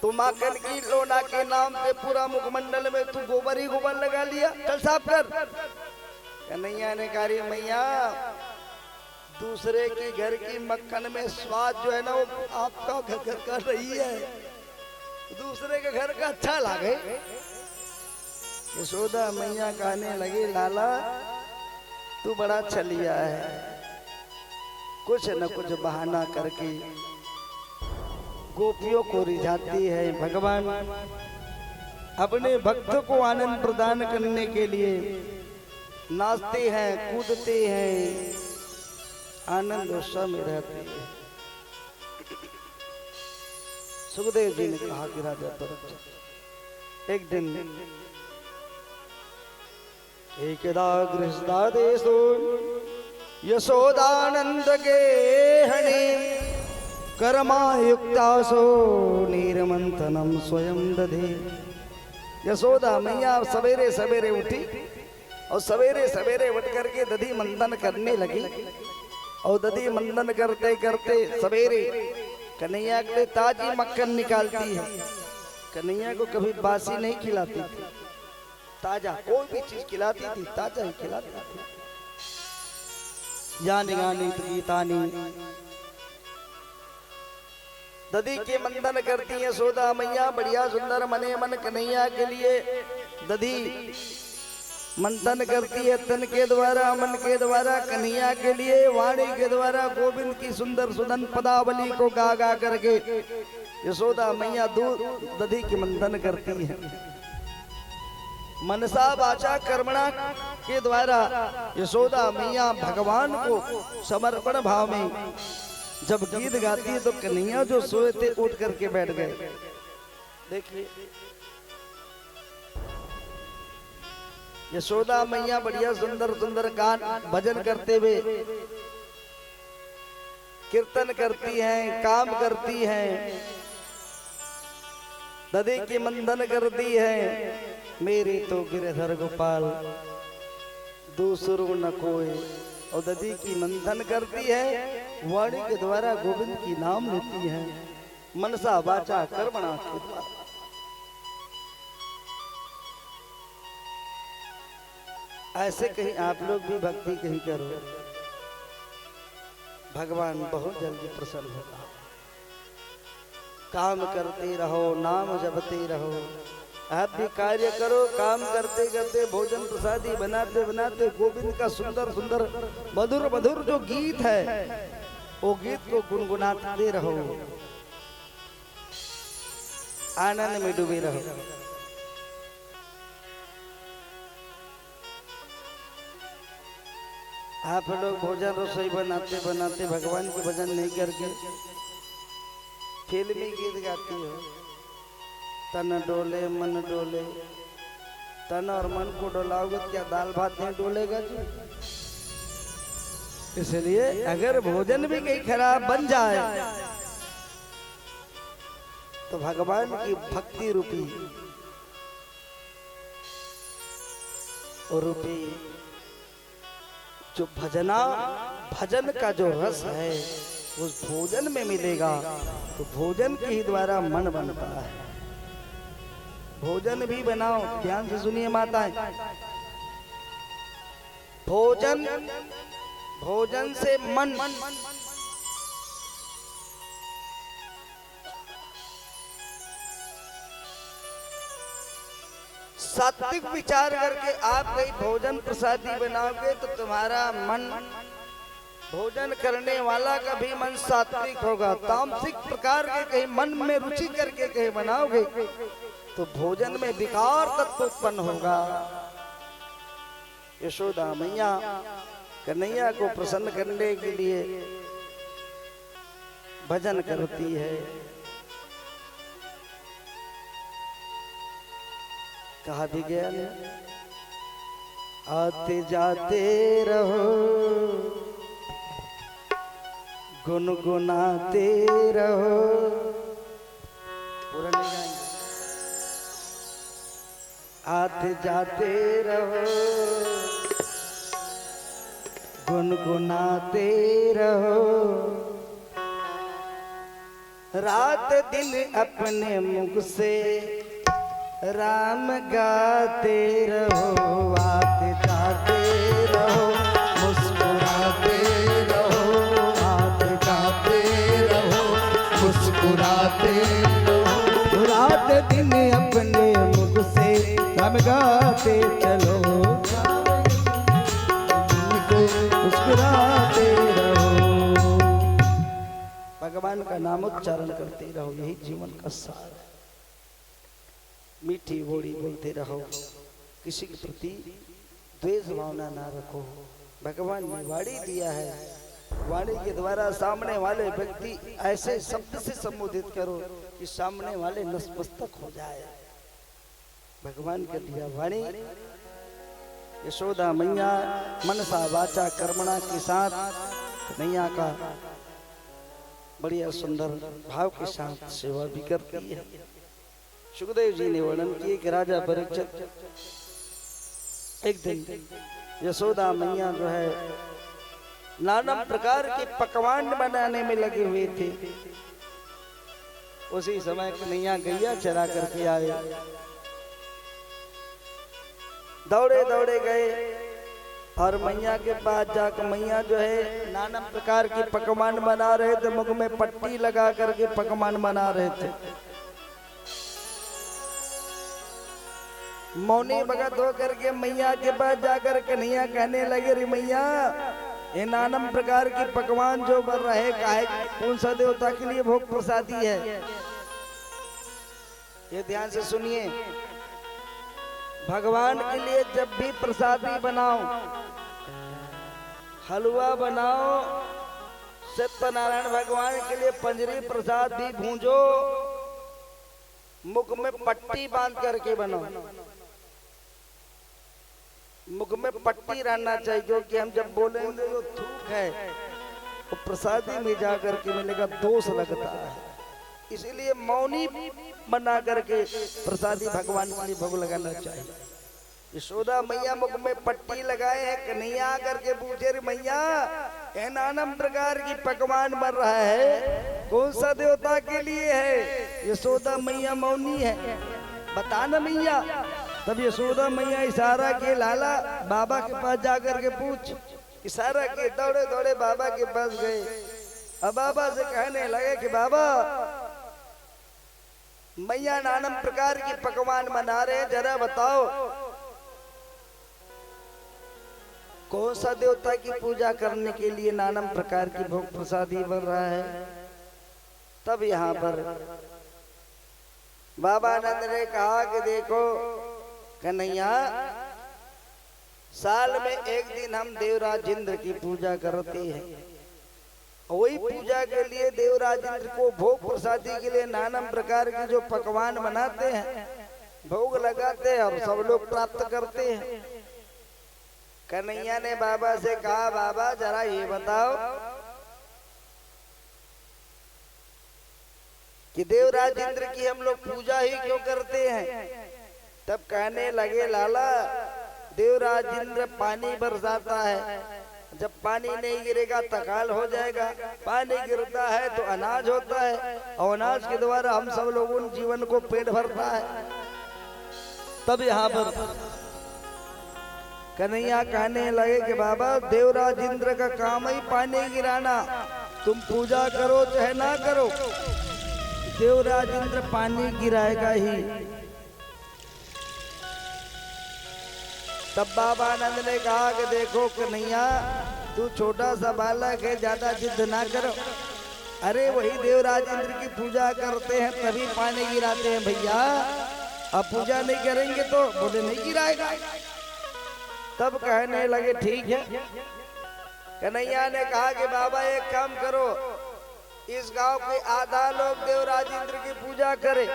तो माखन की लोना के नाम पे पूरा मुखमंडल में तू गोबर ही गोबर लगा लिया, चल साफ कर। कन्हैया ने कहा मैया दूसरे के घर की मक्खन में स्वाद जो है ना वो आपका घर का नहीं है, दूसरे के घर का अच्छा लगे। यशोदा मैया कहने लगी लाला तू बड़ा छलिया है, कुछ न कुछ बहाना करके गोपियों को रिझाती है। भगवान अपने भक्त को आनंद प्रदान करने के लिए नाचते हैं, कूदते हैं, आनंद उत्सव में रहते हैं। सुखदेव जी ने कहा कि राजा परीक्षित एक दिन एकदा गृहस्थादेशो यशोदानंद के हणे कर्मायुक्तासो निर्मंथनम स्वयं दधे। यशोदा मैया सवेरे सवेरे उठी और सवेरे सवेरे उठ करके दधी मंथन करने लगी, और दधी मंथन करते करते सवेरे कन्हैया के लिए ताजी मक्खन निकालती है। कन्हैया को कभी बासी नहीं खिलाती थी, ताजा कोई भी चीज खिलाती थी ताजा ही खिलाती थी। यानी गानी गीतानी दधी के मंथन करती है यशोदा मैया, बढ़िया सुंदर मने मन कन्हैया के लिए दधी मंथन करती है, तन के द्वारा मन के द्वारा कन्हैया के लिए, वाणी के द्वारा गोविंद की सुंदर सुदन पदावली को गा गा करके यशोदा मैया दूध दधी की मंथन करती है। मनसा वाचा कर्मणा के द्वारा यशोदा मैया भगवान को समर्पण भाव में जब गीत गाती है तो कन्हैया जो सोए थे उठ करके बैठ गए। देखिए यशोदा मैया बढ़िया सुंदर सुंदर गान भजन करते हुए कीर्तन करती हैं, काम करती हैं, दधी की मंथन करती है। मेरे तो गिरधर गोपाल दूसरों न कोई, और दधी की मंथन करती है, वाणी के द्वारा गोविंद की नाम लेती है, मनसा वाचा कर्मणा के द्वारा। ऐसे कहीं आप लोग भी भक्ति कहीं करो, भगवान बहुत जल्दी प्रसन्न होगा। काम करते रहो, नाम जपते रहो, आप भी कार्य करो, काम करते करते भोजन प्रसादी बनाते बनाते गोविंद का सुंदर सुंदर मधुर मधुर जो गीत है वो गीत को गुनगुनाते रहो, आनंद में डूबे रहो। आप लोग भोजन रसोई बनाते बनाते भगवान के भजन नहीं करके फिल्मी गीत गाती हो, तन डोले मन डोले, तन और मन को डोलाओगे क्या दाल भात नहीं डोलेगा जी। इसलिए अगर भोजन भी कहीं खराब बन जाए तो भगवान की भक्ति रूपी जो भजन का जो रस है उस भोजन में मिलेगा, तो भोजन के ही द्वारा मन बनता है। भोजन भी बनाओ, ध्यान से सुनिए माताएं, भोजन से मन सात्विक विचार करके आप कहीं भोजन प्रसादी बनाओगे तो तुम्हारा मन, भोजन करने वाला का भी मन सात्विक होगा। तामसिक प्रकार के कहीं मन में रुचि करके कहीं बनाओगे तो भोजन में विकार तत्व उत्पन्न होगा। यशोदा मैया कन्हैया को प्रसन्न करने के लिए भजन करती है। कहा भी गया ना, आते जाते रहो गुनगुनाते रहो। पूरा नहीं गाएंगे। आते जाते रहो गुनगुनाते रहो, रात दिन अपने मुख से राम गाते रहो। आते जाते रहो मुस्कुराते रहो, आते जाते रहो मुस्कुराते रहो, रात दिन अपने मुख से राम गाते चलो, मुस्कुराते रहो। भगवान का नाम उच्चारण करते रहो, यही जीवन का सार है। मीठी बोली बोलते रहो, किसी के प्रति द्वेष भावना ना रखो। भगवान ने वाणी दिया है, वाणी के द्वारा सामने वाले व्यक्ति ऐसे शब्द से संबोधित करो कि सामने वाले नतमस्तक हो जाए। भगवान के दिया वाणी। यशोदा मैया मनसा वाचा कर्मणा के साथ कन्हैया का बढ़िया सुंदर भाव के साथ सेवा भी करती है। सुखदेव जी ने वर्णन किए कि राजा परीक्षित एक दिन यशोदा मैया जो है नाना प्रकार के पकवान बनाने में लगे हुए थे। उसी समय कन्हैया गैया चरा करके आए, दौड़े दौड़े गए और मैया के पास जाकर मैया जो है नाना प्रकार के पकवान बना रहे थे, मुख में पट्टी लगा करके पकवान बना रहे थे। मौनी भगत हो करके मैया के पास जाकर कन्हैया कहने लगे, रे मैया ये नानम प्रकार की पकवान जो बन रहे काहे, कौन सा देवता के लिए भोग प्रसादी है? ये ध्यान से सुनिए, भगवान के लिए जब भी प्रसादी बनाओ, हलवा बनाओ, सत्यनारायण भगवान के लिए पंजरी प्रसाद भी भूंजो, मुख में पट्टी बांध करके बनाओ। मुख में पट्टी रहना चाहिए, क्योंकि हम जब बोलेंगे जो थूक है तो प्रसादी में जाकर के मिलेगा, दोष लगता है। इसीलिए मौनी बना करके प्रसादी भगवान के लिए भोग लगाना चाहिए। यशोदा मैया मुख में पट्टी लगाए हैं, कन्हैया करके पूछे, रे मैया ये नाना प्रकार की पकवान बन रहा है, कौन सा देवता के लिए है? यशोदा मैया मौनी है, बता ना मैया। तब यशोदा मैया इशारा के, लाला बाबा के पास जाकर के पूछ। इशारा के दौड़े दौड़े बाबा के पास गए। अब बाबा से कहने लगे कि बाबा मैया नाना प्रकार की पकवान बना रहे हैं, जरा बताओ कौन सा देवता की पूजा करने के लिए नाना प्रकार की भोग प्रसादी बन रहा है? तब यहाँ पर बाबा नंद ने कहा कि देखो कन्हैया, साल में एक दिन हम देवराज इंद्र की पूजा करते हैं, वही पूजा के लिए देवराज इंद्र को भोग प्रसादी के लिए नाना प्रकार के जो पकवान बनाते हैं, भोग लगाते हैं और सब लोग प्राप्त करते हैं। कन्हैया ने बाबा से कहा, बाबा जरा ये बताओ कि देवराज इंद्र की हम लोग पूजा ही क्यों करते हैं? तब कहने लगे, लाला देवराज इंद्र पानी बरसाता है, जब पानी नहीं गिरेगा तकाल हो जाएगा, पानी गिरता है तो अनाज होता है, और अनाज के द्वारा हम सब लोगों जीवन को पेट भरता है। तब यहाँ पर कन्हैया कहने लगे कि बाबा देवराज इंद्र का काम ही पानी गिराना, तुम पूजा करो चाहे ना करो, देवराज इंद्र पानी गिराएगा ही। तब बाबा आनंद ने कहा कि देखो कन्हैया, तू छोटा सा बालक है, ज्यादा जिद ना करो। अरे वही देवराज इंद्र की पूजा करते हैं तभी पानी गिराते हैं भैया, अब पूजा नहीं करेंगे तो बोले नहीं गिराएगा। तब कहने लगे ठीक है। कन्हैया ने कहा कि बाबा एक काम करो, इस गांव के आधा लोग देवराज इंद्र की पूजा करे,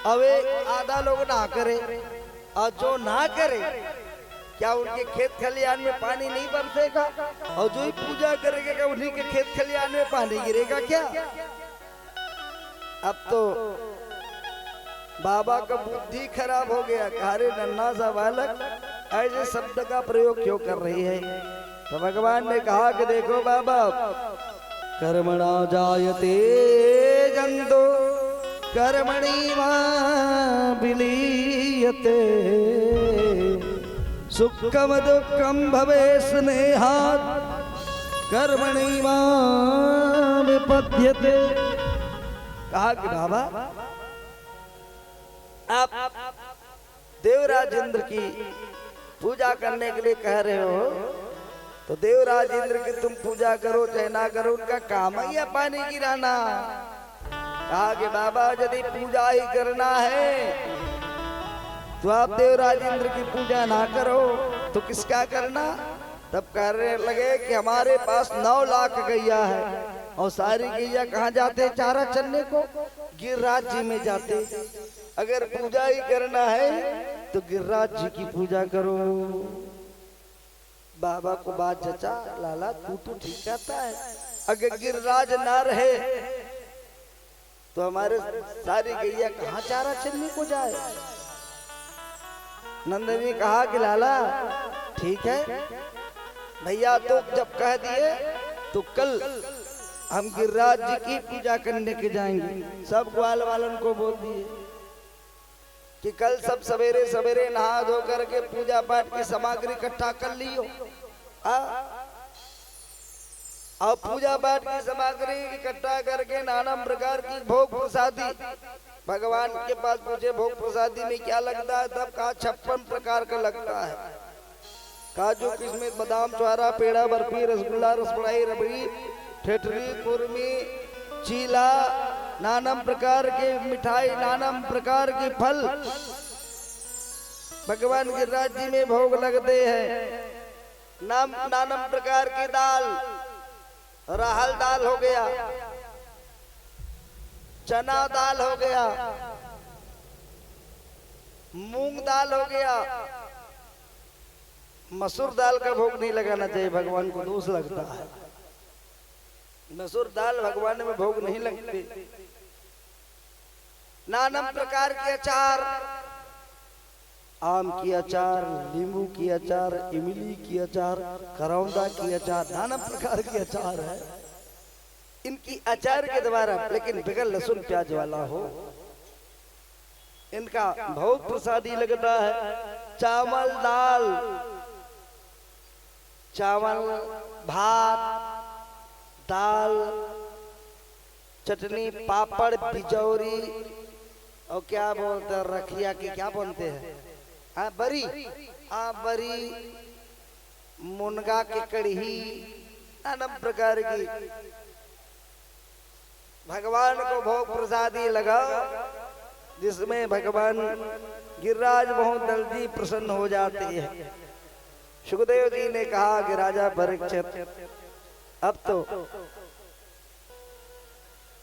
अब एक आधा लोग ना करे, और जो ना करे क्या उनके खेत खलियान में पानी नहीं बरसेगा, और जो ही पूजा करेगा क्या उन्हीं के खेत खलियान में पानी गिरेगा क्या? अब तो बाबा का बुद्धि खराब हो गया। अरे नन्हा सा बालक ऐसे शब्द का प्रयोग क्यों कर रही है? तो भगवान ने कहा कि देखो बाबा, कर्मणा जायते जंतो कर्मणि वा विलीयते, सुखम दुखम भवे स्नेहात् कर्मणि वा विपद्यते। कहा कि बाबा आप देवराज इंद्र की पूजा करने के लिए कह रहे हो, तो देवराज इंद्र की तुम पूजा करो चाहे ना करो, उनका काम ही है पानी गिराना। कहा कि बाबा यदि पूजा ही करना है तो आप देवराज इंद्र की पूजा ना करो तो किसका करना? तब कहने लगे कि हमारे पास 9 लाख गैया है, और सारी गैया कहाँ जाते चारा चरने को? गिरिराज जी में जाते। अगर पूजा ही करना है तो गिरिराज जी की पूजा करो। बाबा को बात जचा, लाला तू तो ठीक कहता है, अगर गिरिराज ना रहे तो हमारे सारी गैया कहाँ चारा चरने को जाए? नंदनी कहा कि लाला ठीक है भैया, तो जब कह दिए तो कल हम गिरिराज जी की पूजा करने के जाएंगे। सब ग्वाल वालन को बोल दिए कि कल सब सवेरे सवेरे नहा धो करके पूजा पाठ की सामग्री इकट्ठा कर लियो, और पूजा पाठ की सामग्री इकट्ठा करके नाना प्रकार की भोग प्रसादी भगवान के पास पूछे, भोग प्रसादी में क्या लगता है? तब कहा 56 प्रकार का लगता है, काजू किशमिश बादाम छुआरा पेड़ा बर्फी रसगुल्ला रसमलाई रबड़ी ठेठरी कुरमी चीला, नाना प्रकार के मिठाई नाना प्रकार के फल भगवान गिरिराज जी में भोग लगते हैं। नाना प्रकार की दाल, राहल दाल हो गया, चना दाल हो गया, मूंग दाल हो गया। मसूर दाल का भोग नहीं लगाना चाहिए, भगवान को दोष लगता है। मसूर दाल भगवान में भोग नहीं लगते। नाना प्रकार के अचार, आम की अचार, नींबू की अचार, इमली की अचार, करौंदा की अचार, नाना प्रकार के अचार है। इनकी अचार के द्वारा, लेकिन बगैर लहसुन प्याज वाला हो, इनका भोग प्रसादी लगता है। चावल दाल, चावल भात दाल चटनी पापड़ बिजौरी, और क्या बोलते हैं रखिया की क्या बोलते हैं, बरी, बरी मुनगा की कढ़ी, नाना प्रकार की भगवान को भोग प्रसादी लगाओ, जिसमें भगवान गिरिराज बहुत जल्दी प्रसन्न हो जाते हैं। सुखदेव जी ने कहा कि राजा परीक्षित, अब तो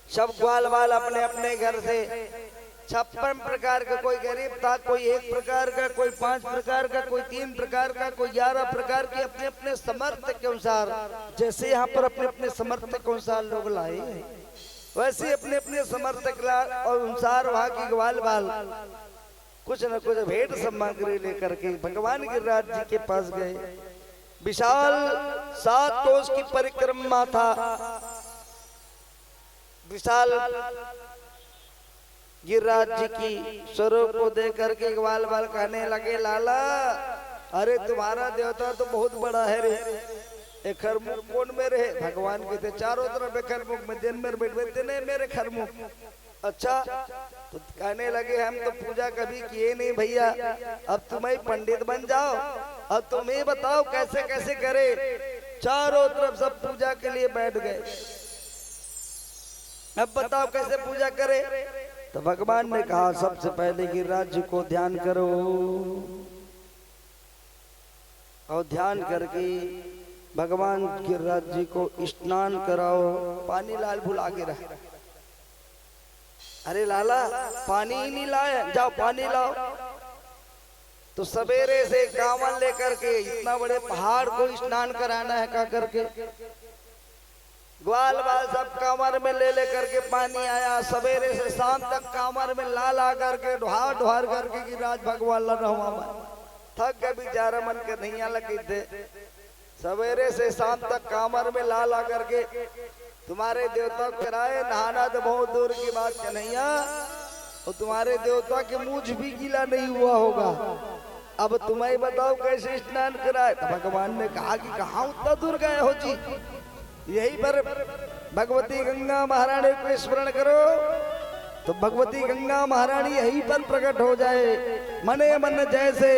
सब ग्वाल वाल अपने अपने घर से 56 प्रकार का, कोई गरीब था, कोई 1 प्रकार का, कोई 5 प्रकार का, कोई 3 प्रकार का, कोई 11 प्रकार के, अपने अपने समर्थ के अनुसार, जैसे यहाँ पर अपने अपने समर्थ के अनुसार लोग लाए, वैसे अपने अपने समर्थ के अनुसार वहाँ की ग्वाल बाल कुछ न कुछ भेंट सामग्री लेकर के भगवान गिरिराज जी के पास गए। विशाल 7 कोस की परिक्रमा था। विशाल गिरिराज जी की स्वरूप को देख करके ग्वाल बाल कहने लगे, लाला अरे तुम्हारा देवता तो बहुत बड़ा है रे, एक खरमुख कौन में रहे? भगवान कहते चारों तरफ खरमुख में, दिन में बैठे नहीं मेरे खरमुख, अच्छा, तो कहने लगे हम तो पूजा कभी किए नहीं भैया, अब तुम ही पंडित बन जाओ, अब तुम ही बताओ कैसे कैसे करे। चारों तरफ सब पूजा के लिए बैठ गए। अब बताओ कैसे पूजा करे। तो भगवान ने कहा सबसे पहले गिरिराज जी को ध्यान करो, और ध्यान करके भगवान गिरिराज जी को स्नान कराओ। पानी लाल भुला के रहा। अरे लाला पानी ही नहीं लाए, जाओ पानी लाओ। तो सवेरे से कांवड़ लेकर के इतना बड़े पहाड़ को स्नान कराना है का करके, ग्वाल बाल सब कांवड़ में ले करके पानी आया। सवेरे से शाम तक कांवड़ में ला ला करके ढुहार ढुहार करके गिरिराज भगवान ला रहा थक गए बेचारा, मन के नहीं लगी थे। सवेरे से शाम तक कांवड़ में ला ला करके तुम्हारे देवता को कराए। नहाना तो बहुत दूर की बात कन्हैया, और तुम्हारे देवता के मुझ भी गीला नहीं हुआ होगा। अब तुम्हें बताओ कैसे स्नान कराए। तो भगवान ने कहा कि कहाँ उतना दूर गए हो जी, यही पर भगवती गंगा महारानी को स्मरण करो, तो भगवती गंगा महारानी यहीं पर प्रकट हो जाए। मने मन जैसे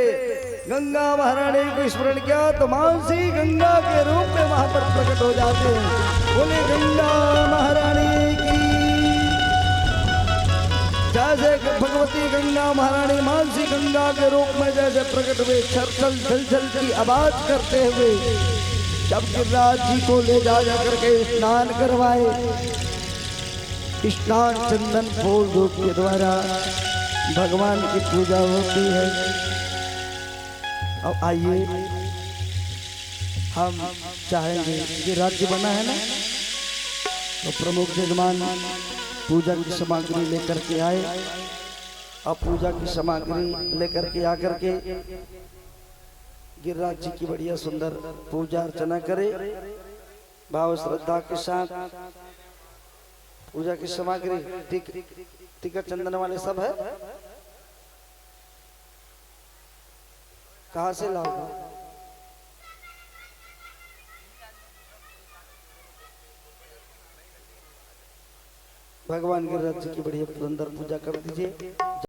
गंगा महारानी को स्मरण किया तो मानसी गंगा के रूप में वहां पर प्रकट हो जाते हैं। बोले गंगा महारानी की। जैसे भगवती गंगा महारानी मानसी गंगा के रूप में जैसे प्रकट हुए, छलछल छलछल की आवाज करते हुए जब गिरिराज जी को ले जा करके स्नान करवाए, स्नान चंदन फूल धूप के द्वारा भगवान की पूजा होती है। अब आइए हम चाहेंगे कि राज्य बना है ना, तो प्रमुख यजमान पूजा की सामग्री लेकर के आए। अब पूजा की सामग्री लेकर के आकर के गिरिराज जी की बढ़िया सुंदर पूजा अर्चना करे। भाव श्रद्धा के साथ पूजा की सामग्री टीका चंदन वाले सब है, कहाँ से लाओ? भगवान गिरिराज जी की बढ़िया सुंदर पूजा कर दीजिए।